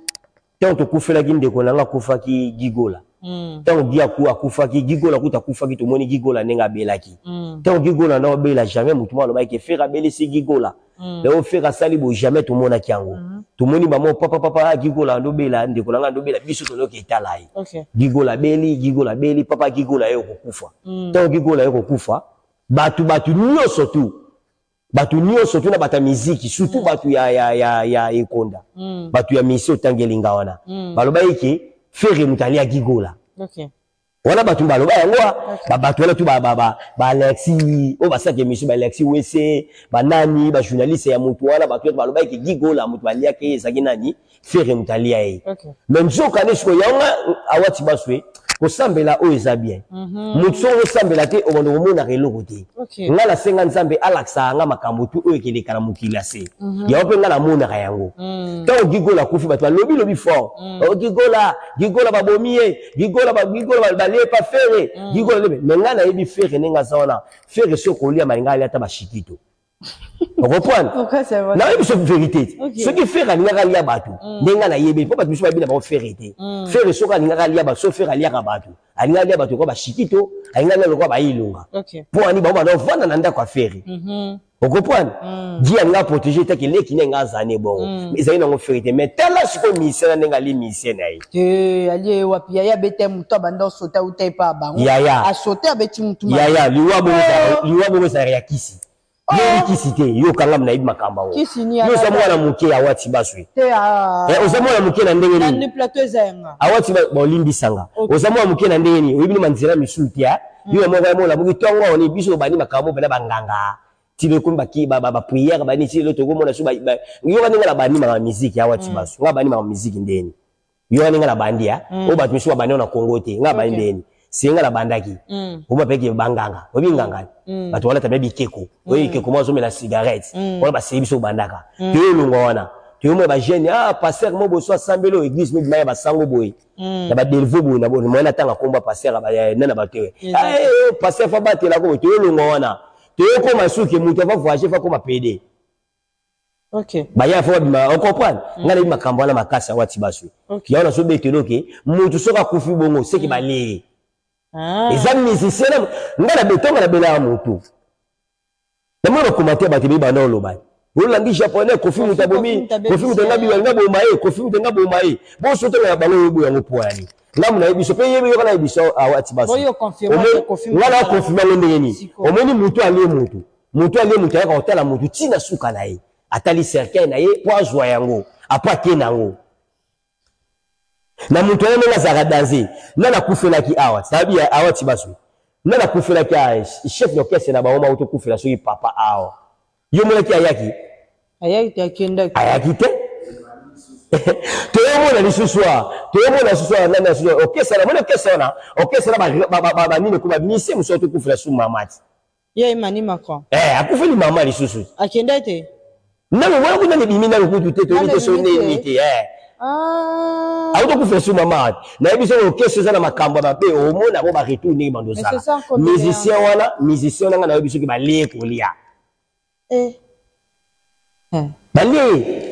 tant que tu fais la guine de Konanga Koufaki Gigola. Tant que tu as Koufaki Gigola, tu as Koufaki, tu moni Gigola, n'enga Belaki. Tant que Gigola n'a pas jamais, moutouma, le bail qui fait rabeller ces Gigola. Le fait à Salibo, jamais tout le monde a Kiango. Tout le monde, maman, papa, Gigola, Nobela, Ndekolanga, Nobela, Bissou, qui est à l'aïe. Gigola Belli, papa Gigola, et au Koufa. Tant que Gigola, et au Koufa. Batu nyo surtout na bata musique surtout batu ya ekonda batu ya mission tangelinga wana baloba yiki fere mutali ya gigola wana batu baloba yango batu wana tu ba Alexi o basake mission ba Alexi wese ba nani ba journaliste ya mutu wana batu baloba yiki gigola mutu bali yake ezaki nani fere mutali ya e même joka ne siko yanga awati baswe kosambela o eza bien mutso kosambela te o bondo mona reloko te nga la senga nzambe alaksa nga makambo tu o ekeleka na mokila se ya ope nga na mona ka yango to gigola kufi bato lobi fort o gigola babomie gigola balie pa fere gigola lebe nga na yebi fere nenga zaona fere so kolia malinga ali ata bashikito Vous comprenez? Pourquoi c'est vrai? Non, mais c'est une vérité. Ce qui fait qu'il y a un bateau. N'est-ce pas yébi? Pourquoi tu ne peux pas faire vérité? Faire le soir, il y a un bateau, sauf faire il y a un bateau. Il y a un bateau quoi, chiquito, il y a un quoi, ilunga. Pour aller bah, on va dans un quoi faire. Vous comprenez? Dieu a protégé tel qu'il est qui n'est pas zané bon. Mais ça y est, on fait vérité. Mais tel là, c'est comme mission, n'est pas les missions naï. Allez, wapi, ya bete muto bando sauter ou t'es pas bang. Ya. À sauter bete muto. Ya, liwa bon ça réakisi. Yeri kisite yo kanga mna ibi makamba wo. Yo samwa na muke ya wati baswe. Osamwa na muke na ndenge ni. Ni plateau zenga. Awati ba limbi sanga. Osamwa muke na ndenge ni. Oyibi ni manzira misutia. Yo mo ga mo la muki tongo oni biso bani makambo bana banganga. Tile kumba ki ba prière bani tile to go mo na suba. Yo ga ninga bani ma musique ya wati baswe. Nga bani ma musique ndeni. Yo ga ninga la bandi ya. O ba tumiswa bani na Kongo te. Nga bani ndeni. Singa la bandaki. Uma peke banganga. Obi nganga. Batu wala tabe bikeko. Oyi keko mo zo me la cigarette. Wala ba sebiso bandaka. Te lungo wana. Te mo ba jeune pasteur mo bo so sambelo église mo bimaya ba sango boy. Na ba deliver boy na bo mo na tanga komba pasteur ba na ba tewe. Pasteur fa batela ko te lungo wana. Te ko masuke mutu fa voyager fa ko ma PD. OK. Ba ya fa bima on comprendre. Ngala bima kamba na makasa wati basu. Ya ona so betelo ke mutu soka kufi bongo seki ba le. Les amis musiciens, ngala betonga na bela mutu. Na mo commenter ba tebi ba na loba. Wo langi japonais kofi mutabomi, kofi mutangabi wanga bo mai, kofi mutangabo mai. Bo soto na ba no bo yango poani. Ngamu na biso pe yebe yokana biso awati baso. Boyo confirmer kofi. Ngala confirmer ngende ni. Omoni mutu ali mutu. Mutu ali mutu ya ka hotela mutu tina suka na ye. Atali cercueil na ye po azwa yango, apa ke nango. Na mutu ene nga zaka danser na kufela ki awa sabi ya awa tibasu na kufela ki chef d'orchestre na baoma auto kufela so papa awa yo mona ki ayaki te akenda ayaki te to yo mona lisuswa na so orchestre na mona orchestre ba nini ko ba mise muso auto kufela so mamati ye mani makwa akufeli mama lisusu akenda te na mona ko na bimina ko tuté to ni so ne te auto kufela so mama na biso orchestre za na makambo ba pe o mona ko ba retourner bando za musicien wana na biso ki ba le ko lia bali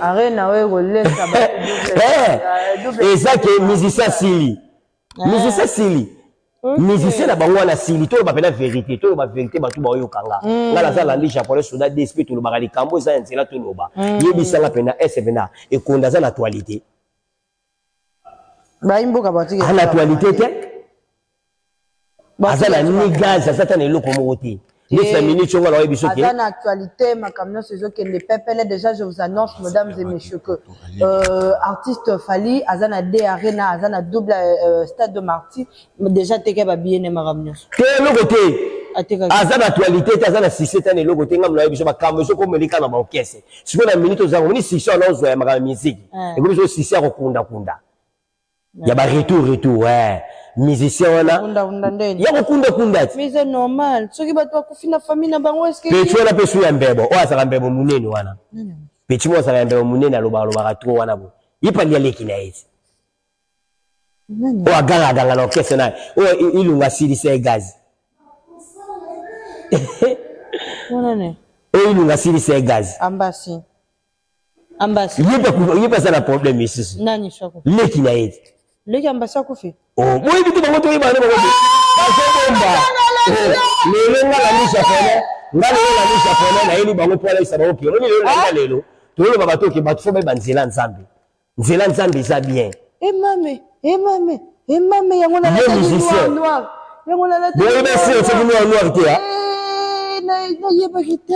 arena we ko le sa ba et ça que musicien sili musicien na bango na sili to ba pena vérité to ba vérité ba to ba yo kanga ngala za landi japonais soda d'esprit to lo ba li kambo za nzela to lo ba yebisa nga pena pena e konda za l'actualité ba imboka batiki à l'actualité te azala ni gaz azata na eloko moko te les minutes on va biso ke azana actualité makamno sezo ke le pepele déjà je vous annonce mesdames et messieurs que artiste Fally azana de arena azana double stade de Marty déjà teke ba bien makamno te loko te azana actualité te azana 17 ans eloko te ngam na biso ba kambo so ko melika na ba orchestre siko na minutes zango ni 6 ans ozo ya makamno musique et comme so 6 ans kunda ya ba retour musicien wana ya kunda mais c'est normal soki bato bakufina famille na bango est-ce que petu wana pesu ya mbebo o asaka mbebo munene wana petu mo asaka mbebo munene aloba trop wana bo yipa lia leki na yeti o aganga na orchestre na o ilunga silisa gazi o ilunga silisa gazi ambasi yipa sana problème ici nani shako leki na yeti leki ambasi akufi oh moi bitu bango to yibana bango bazomba lelo ngala ni japonais na yeli bango pola isa bango pio lelo ngala lelo to lo baba to ke batu fo ba nzela nzambe za bien mame yango na la noir yango na la noir noir te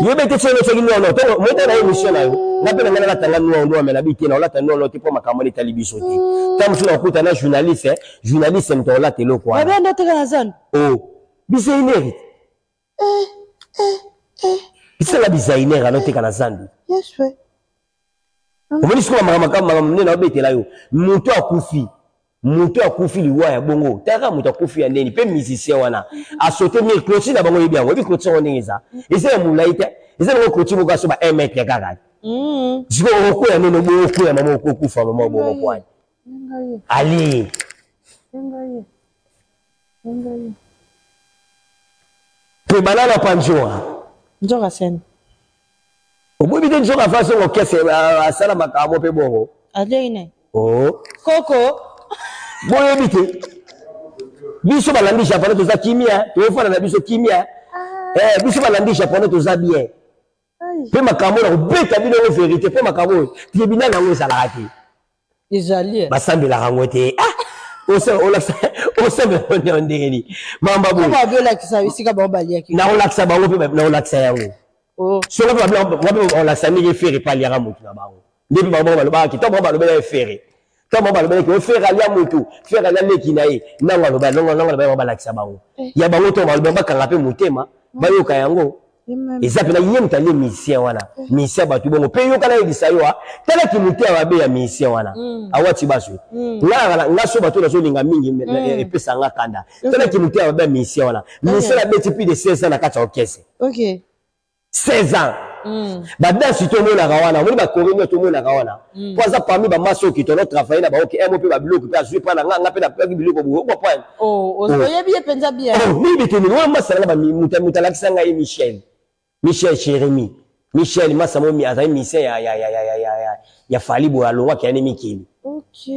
yebe te chelo chelo noir to mo ta na émission na yo na pe na tanga noir mais na bi te na la tanga noir te po makamoni talibiso te tam so na kuta na journaliste mto la te lo kwa ba ndo te kana zone designer c'est la designer alors te kana zandi yes we omoni siko makamaka mne na betela yo muto akufi liwa ya bongo taka muto akufi ya neni pe musicien wana a sauter mi cloche na bango yebi yango bi cloche wana ngeza ese mulaita ese ngo cloche boka so ba 1 mètre ya kaka siko oko ya neno boko ya mama oko kufa mama bongo kwani ali pe banana panjoa njoka sen Obo bite nzo ka faso ko kese asala makamo pe bongo. Adene. Oh. Coco. Boye bite. Biso balandisha pano toza kimia, tofana na biso kimia. Biso balandisha pano toza bien. Pe makamo na beta bino vérité pe makamo. Tribunal na ngo sala ati. Ezali. Basambela rangote. On sait ndeni. Mamba boy. Comment bien la kisa isika ba balia ki. Na on laksa bango pe na on laksa yango. Oh. So on laksa mi faire pas liara mutu na bango. Depuis bango baloba ki to bango baloba faire. To bango baloba ki faire alia mutu, faire alia leki na ye. Nanga baloba nanga baloba laksa bango. Ya bango to baloba kanga pe mutema, bayoka yango. Eza pena yé mutali musicien wana. Musicien batu bongo pe yo kana yebisa yo tala ki mutia wa be ya musicien wana. Awati basu. Nga so batu na so linga mingi epesa nga kanda. Tala ki mutia wa be ya musicien wana. Musicien la beti plus de 16 ans na kati orchestre. OK. 16 ans. Bada si to mona kawana, moni ba korinyo to mona kawana. Poza parmi ba maso ki to no travailler na ba OK, mo pe ba biloko pe asu pa na nga pe na pe biloko bo ko point. Oh, ozoye bien penza bien. Oh, ni biteni no masala ba mutalakisa nga ye Michel Jérémy. Michel Massamomi azali mission ya Falibo alongwa ki ane mikili. OK.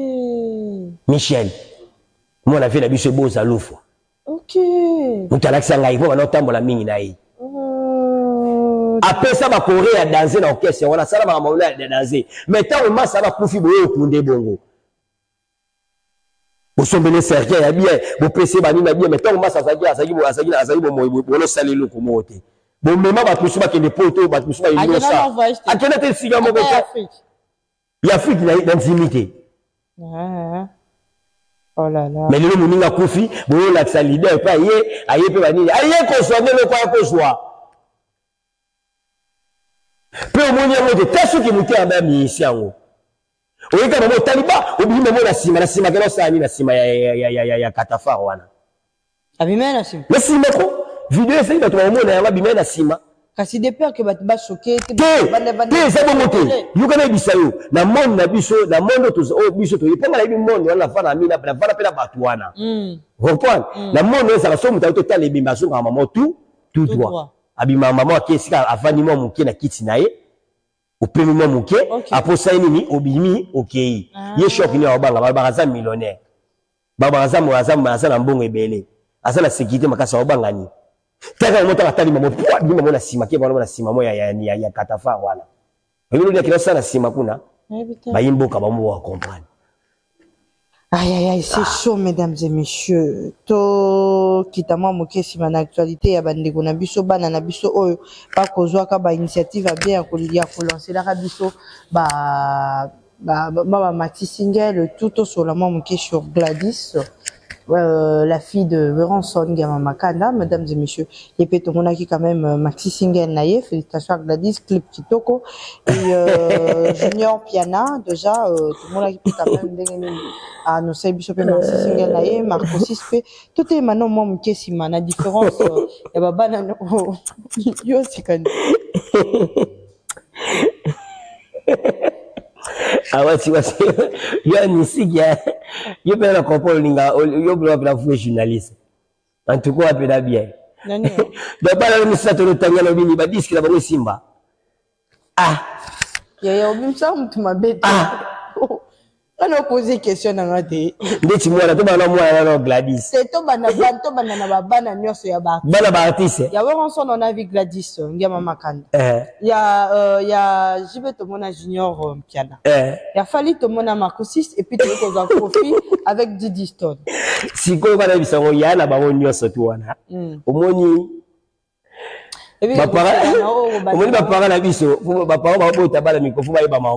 Michel. Moi na vie na biso boza lufwa. OK. Mutalakisa nga ipo na tambola mingi na ye. Après ça ba Corée a danser na orchestre wana sala ba maula ya danser. Mais tant o masa ba kufi boyo kunde bongo. Bo sombele serge ya bien, bo PC ba ni na bien mais tant o masa azaki bo moyo bo salelo ko mote. Bon même ba tusu ba kende poto ba tusu ba yino sa. Akena te siga mo ko. Ya Afrique na d'intimité. Oh là là. Mais le moninga kufi boyo la sa leader pa ye aye pe ba ni aye ko so ne ko ko so. Pe omoni yango te taso ki muti aba musicien yango. Oyeka mamo taliba obimi mo na sima kelo sani na sima ya katafar wana. Abime na sima. Na sima ko video ese bato omona yango abime na sima. Kasi de peur que bato ba choquer te te ça bon moté. Yukana bisayo na monde na biso na monde to o biso to iponga na bi monde wana fana mina na fana pela bato wana. Comprendre? Na monde ça so muta to tala bimba so ngama mo tout droit. Abima maman akesika afani mo muke na kiti na ye opemi mo muke aposa nini obimi okei ye shop ni obanga baba millionnaire baba za na mbongo ebele asa na sécurité makasa obanga ni taka moto atali mamo poa bima mo na sima ke bana na sima mo ya katafa wana ngilo ni kila sana sima kuna bayimboka bamu wa comprendre. Aïe aïe aïe, c'est chaud mesdames et messieurs. To kitama moke sima na actualité ya bandeko na biso bana na biso oyo ba kozwa ka ba initiative bien ko lancer la biso ba Maxi Single tout au solament moke sur Gladys. La fille de Veranson Gama Makanda, mesdames et messieurs, et puis on a qui quand même Maxi Single naïe, félicitations à Gladys, clip Kitoko et Junior Piana, déjà tout le monde a qui quand même à nos services Maxi Single naïe, Marco 6P, tout est maintenant moi qui si la différence et baba na yo c'est quand Awati yo ni sikia yo pe na comprendre linga yo bla bla vous journaliste en tout cas pe da bien nani do bala ni sa to tanya no bini ba diski la ba simba ya obimsa mtu mabete on a posé question na ngate ndeti mwana to bana mwana na Gladys c'est to bana na bana nyoso ya ba bana ba artiste ya Veranson on a vu Gladys Ngama Makanda ya Jibe to mona Junior Piana ya Fali to mona Marco 6 et puis to ko profit avec Didi Stone siko bana bisango ya na ba nyoso to wana omoni omoni bapara na biso bapara ba bota bana microphone ba yeba ma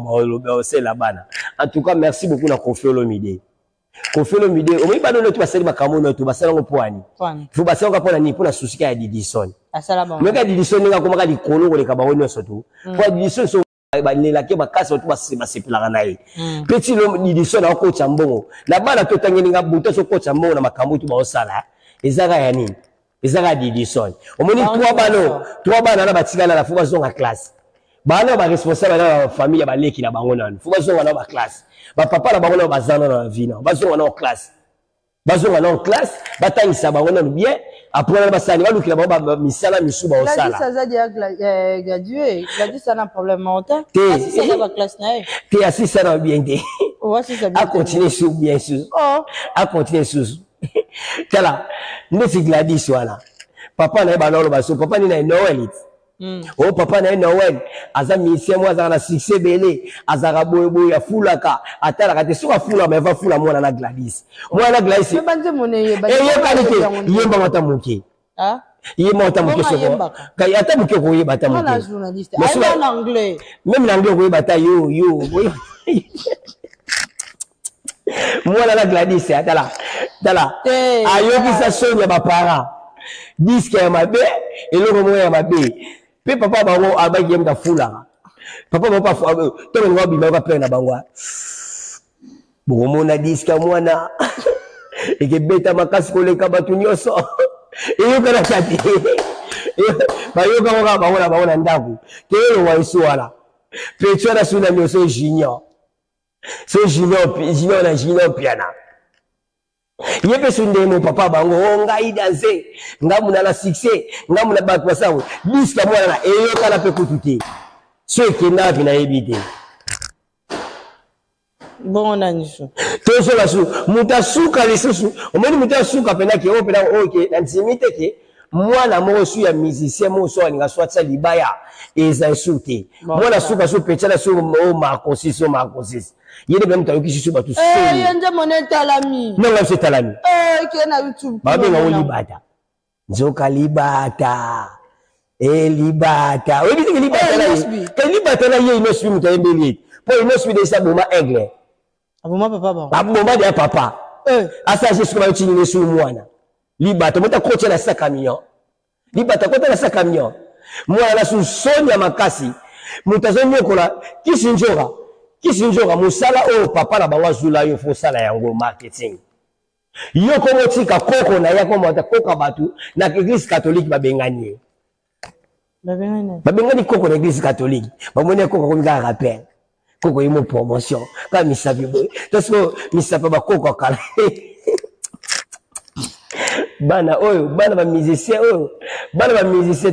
c'est la bana. En tout cas merci beaucoup na Koffi Olomide omoni ba dono to basali makambo no to basala ngo poani fu basala ngo pona ni pona susika ya Didi Stone asala meka Didi Stone nga komaka likolo ko leka ba nyoso to po Didi Stone so ba lela ke bakasa to basepela na ye petit lo Didi Stone na ko chambongo na bana to tangeni nga buto so ko chambongo na makambo to ba osala ezaka ya nini ezaka Didi Stone omoni trois bana na batikala na fuba zonga classe bana ba responsable na famille ba leki na bango nanu fuba zonga na ba classe ba papa na bango na bazana na vie na bazonga na classe batangisa bango nanu bien après on va sali va lukila ba misala misuba osala Gladys azadi ya gradué Gladys a un problème mental si ça va classe nae t'es assis ça va bien t'es à continuer sous bien sûr à continuer sous tala ndesi Gladys wana papa na ba lolo baso papa ni na Noël oh papa na Noël aza musicien moi aza na succès belé azara boyeboy ya fulaka atala kate soka fula mais va fula mwana na Gladys mwana Gladys mais bande moneye ba yemba mata moke ah yemba mata moke soko kay ata moke ko yeba ta moke la journaliste en anglais même en anglais ko yeba ta yo mwana na Gladys atala ayoki sa sonya ba para disque ya mabe eloko moya ya mabe pe papa bango abaki yemta fula papa papa to ngo bima ka pena bangwa bomona disque mwana ekebeta makasi koleka batu nyoso eyoka na chati bayoka ngo baona ndaku telo wa iswala pecho na suna nyoso junior so junior piana yepe sunde mo papa bango ngai danse ngamuna la succès ngamuna ba kwa sawo disque mwana na eyoka na pe kututi so ekenda bina ebite bon nanisho to so basu mutasuka lisusu omoni mutasuka pena ke opena oke na ntimite ke mwana mo su ya musicien mo so alinga swatsa libaya eza sute mwana suka so petala so Marcosis yene bem tayoki sisu batu yende moneta lami non là c'est talami qui na YouTube babe nga libata nzoka libata libata oui bisi libata na ye inosbi mutayembeli po inosbi de sa boma aigle aboma papa ba aboma de papa asa je suka chini ne su mwana libata mota kocha na 5 camion libata kota na 5 camion mwana su sonya makasi mutazonye kola kisinjoka musala o papa na bango zula yo fo sala yango marketing yo komo tika koko na yako mota koka batu na église catholique babengani koko na église catholique bamone koko komika rappel koko yimo promotion ka misabi boy tosko misapa ba koko kala bana oyo bana ba musicien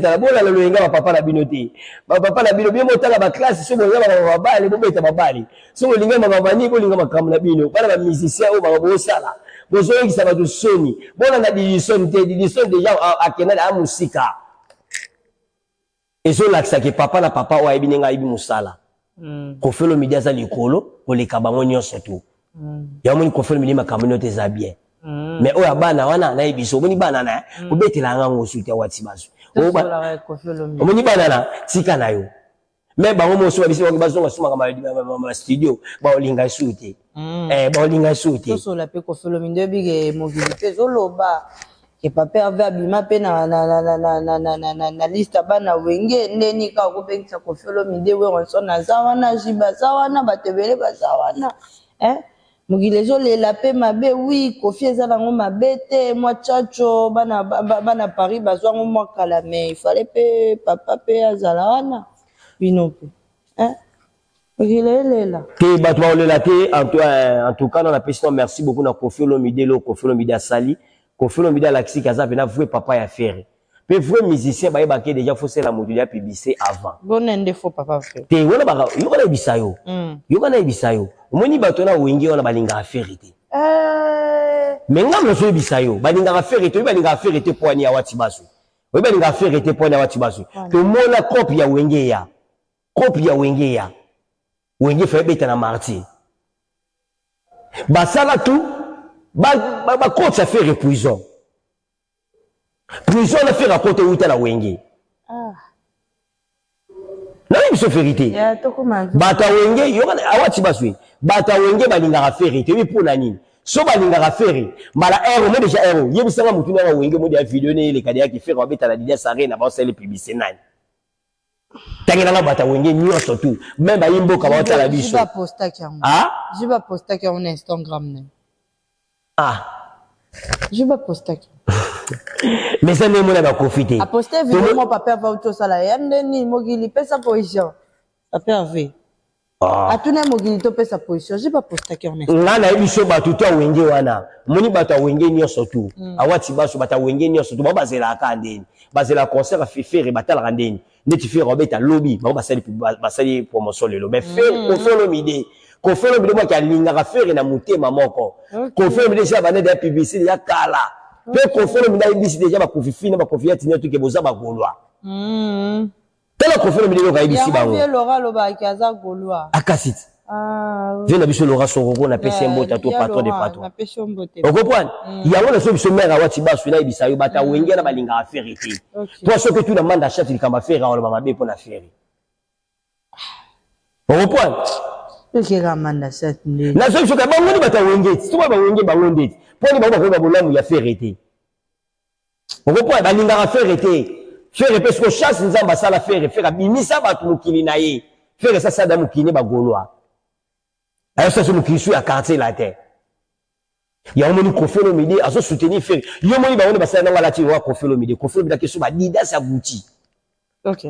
tala bola lelo yenga ba papa na binote ba papa na bino bien motala ba classe so bo ngaba ba bali bo beta ba bali so bo linga ba bani bo linga makamu na bino bana ba musicien o ba bo sala bo zo yiki sa ba to soni bona na dison déjà akena da musika ezo laksa ke papa na papa o ayibi nga ayibi musala ko felo media za likolo ko le kabango nyonso to ya moni ko felo media makamu no te za bien mais oya bana wana na ibiso omoni bana na obetela ngango suti ya watibaso omoni bana na tika na yo mais bango mo so biso bazonga suma ma studio ba olinga suti ba olinga suti so la pe ko felo minde bige mobilité zoloba ke papa ave abima pe na liste bana wenge ndeni ka ko bengisa ko felo minde we ronso na zawana jiba zawana batebele bazawana Mugilezo le lapé mabe oui Kofi ezala mabe te moi chacho bana Paris bazwa moi kala mais il fallait pe papa pe azala wana bino pe Mugile là te batwa le la te en tout cas on a péché merci beaucoup na Kofi Olomide Asali Kofi Olomide Alaxi kaza pena vrai papa ya faire pe vrai musicien ba yeba ke déjà faut la modu ya publicité avant bonende faux papa frère te wona ba yo kana bisayo yo kana bisayo omoni bato na wengi wana balinga affaire te menga mso bisayo balinga affaire te balinga affaire te poani ya watibasu we balinga affaire te poani ya watibasu to mona copie ya wenge fa beta na marti basala tu ba coach affaire prison na faire raconter uta na wenge na biso vérité ya tokoma bata wenge yokana awati baswe bata wenge balinga affaire te bi pona nini so balinga affaire mala ero mo déjà ero yebisanga mutu na wenge mo dia video ne le kadia ki faire obeta la Didia Sarena ba sele publicité nani tangela na bata wenge nyoso tu même ba yimbo ka bata la biso jiba posta ki yango jiba posta ki on Instagram ne jiba posta ki mais ça ne mona ba profiter a poster vidéo mon papa va auto sala yande ni mogili pesa position papa ave Atuna mokili to pesa position, j'ai pas posté que Ernest. Ngana ebiso batu to wenge wana. Moni batu wenge nyonso tu. Awati baso batu wenge nyonso tu ba bazela ka ndeni. Bazela concert a faire batala ndeni. Neti faire robeta lobby, ba basali promotion le lobby. Faire confirme l'idée. Confirme l'idée moi qui a linga faire na mutema moko. Confirme déjà bana de publicité ya kala. Pe confirme na ibisi déjà ba confifina ba confiati nyoto ke boza ba golwa. Tala confirme l'idée ka ibisi ba. Ya Laura loba ki aza golwa. Akasit. Viens na biso Laura Soroko na pesi mbota to patron de patron. Na pesi mbote. On comprend? Il y a un seul sommaire à Watiba sur la ibisa yo bata wenge na balinga affaire été. Toi ce que tu demandes à chef il kamba faire on va mabe pour la faire. On comprend? Qui ramanda cette nuit. La seule chose que bango bata wenge, tu vois ba wenge ba wonde. Pour ni bango ba bolamu ya faire été. On comprend? Balinga affaire été. Faire parce que chasse nzamba sala faire bimisa batu mukili na ye. Faire ça ça da mukini ba golwa. Alors ça c'est mukili sur la quartier la terre. Il y a un moment qu'on fait le midi à se soutenir faire. Il y a un moment où on va se faire la tire qu'on fait le midi, qu'on fait le midi sur ma dida sa boutique. OK.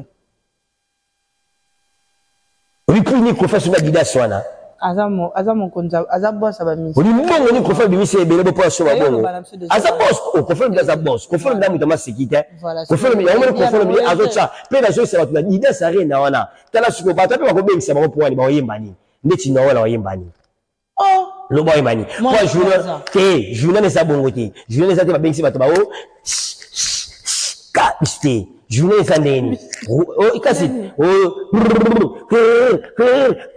On peut ni qu'on fait sur ma dida soana. Azamo konza boss aba misi. On dit bon on qu'on fait bimisi et belebo pour sur bon. Aza boss, qu'on fait le boss, qu'on fait le midi dans sécurité. Qu'on fait le midi, on qu'on fait le midi à autre ça. Puis la chose c'est la dida ça rien na wana. Tala suko ba tape ko bengi ça ba pour ani ba yembani. Neti na wala yembani. Oh le boy mani moi journal ne sa bongote journal sa te ba bengi ba to ba o ka ste journal sa ndeni o ikasi o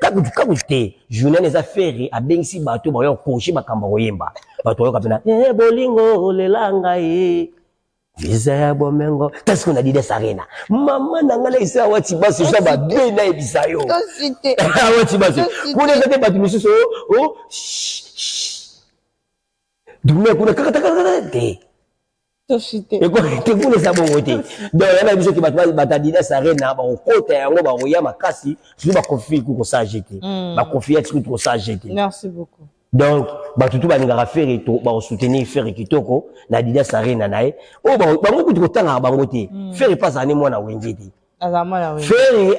ka kuste journal ne sa faire a bengi ba to ba yo koshi makamba oyemba ba to yo kapena bolingo lelanga visa ya bomengo qu'est-ce qu'on a dit de Sarena maman nangala isa wati baso ça ba deux na ebisayo to cité wati baso pour les autres ba tu so oh dumé kuna kaka to cité et quoi te kuna sa bongote donc yana biso ki ba dit de Sarena ba okota yango ba oya makasi tu ba confier ko ça jeter ba confier tout ko ça jeter. Merci beaucoup. Donc batutu balinga faire et to ba soutenir faire kitoko na dida Sarena nae o ba bango kutu kotanga bango te faire pas ane mwana wenje te faire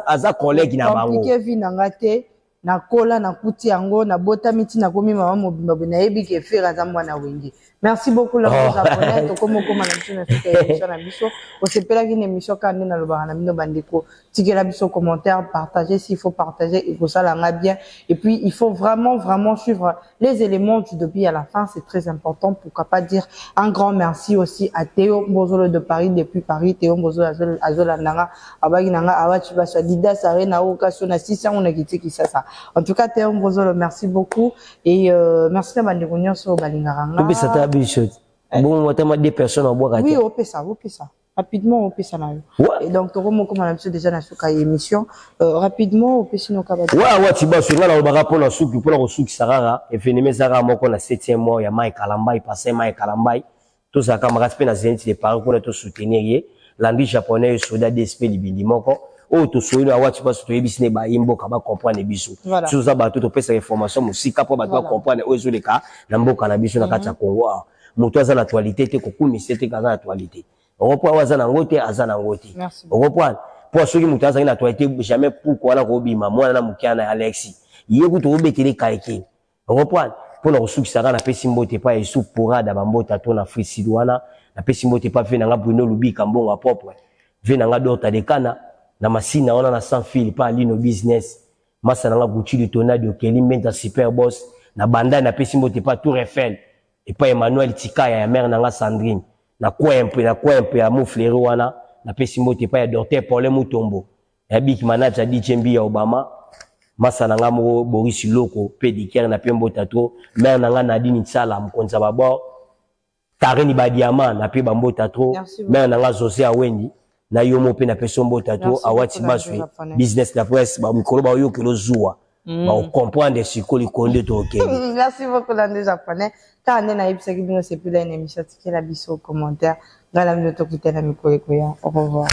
aza collègue na bango compliqué vi nanga te na kola na kuti yango na bota miti na komi mama mobimba na yebi ke faire aza mwana wenje. Merci beaucoup la japonais to komo koma na tuna émission na biso o sepela ki émission ka ndina loba na mino bandeko tikela biso commentaire partager s'il faut partager et que ça l'a bien et puis il faut vraiment suivre les éléments du début à la fin, c'est très important. Pourquoi pas dire un grand merci aussi à Théo Mbozolo de Paris depuis Paris. Théo Mbozolo azola nanga abagi nanga awachi basha dida Sarena okaso na 600 on a quitté qui ça. En tout cas Théo Mbozolo merci beaucoup et merci à bandeko nyonso balingaranga. Bon, on a des personnes en bois. Oui, on peut ça. Rapidement, on peut ça. Et donc, comme on a déjà dans cette émission, rapidement, on peut sinon cabaret. Ouais, tu vas sur là, on va répondre à ceux qui pour la ressource Sarara, et phénomène Sarara, moi, qu'on a 7e mois, il y a Mike Kalambay, passé Mike Kalambay, tout ça, camarades, peine à zénith, les parents qu'on a tous soutenir, l'anglais japonais, soldat d'esprit, libidi, moko, oh, tout ça, il tu vas sur le business, bah, imbo, kaba, comprendre les bisous. Tout ça, bah, tout, on peut ces informations, aussi, capable, bah, comprendre, aux les cas, l'ambo, cannabis, on a quatre Congo, moto aza l'actualité, te kokumi, c'était kaza l'actualité. On reprend azana ngote, azana ngote. On reprend. Pour ceux qui moto aza l'actualité, jamais pourquoi la robima, moi, na mukiana, Alexis. Yégo, to obetele kaike. On reprend. Pour la ressource, ça, na pesimbo, te pas, et sous pourra, d'abambo, tato, na frisidouana, na pesimbo, te pas, venanga, Bruno, Lubi, Kambonga, propre. Venanga, d'orta de cana, na masina, on a sans fil, pas, lino business. Massa, na Gucci, du tonade, de Kelly, Menta, super boss, na banda, na pesimbo, te pas, Tour Eiffel. Et pas Emmanuel Tika ya mère nanga Sandrine na quoi un peu ya mouflere wana na pesimo te pas ya docteur Paul Mutombo ya big manager DJMB ya Obama masa nanga mo Boris Loko pédicure na pembo tato mère nanga Nadine Tsala mkonza babo Tareni Badiama na pe bambo tato mère nanga José Awendi na yomo pe na pesombo tato awati basui business la presse ba mikolo ba yo kelo zuwa ba comprendre ce que les condé to OK. Merci beaucoup l'anglais japonais. Quand on a eu c'est plus une émission, c'est la biso au commentaire. Dans la minute, au revoir.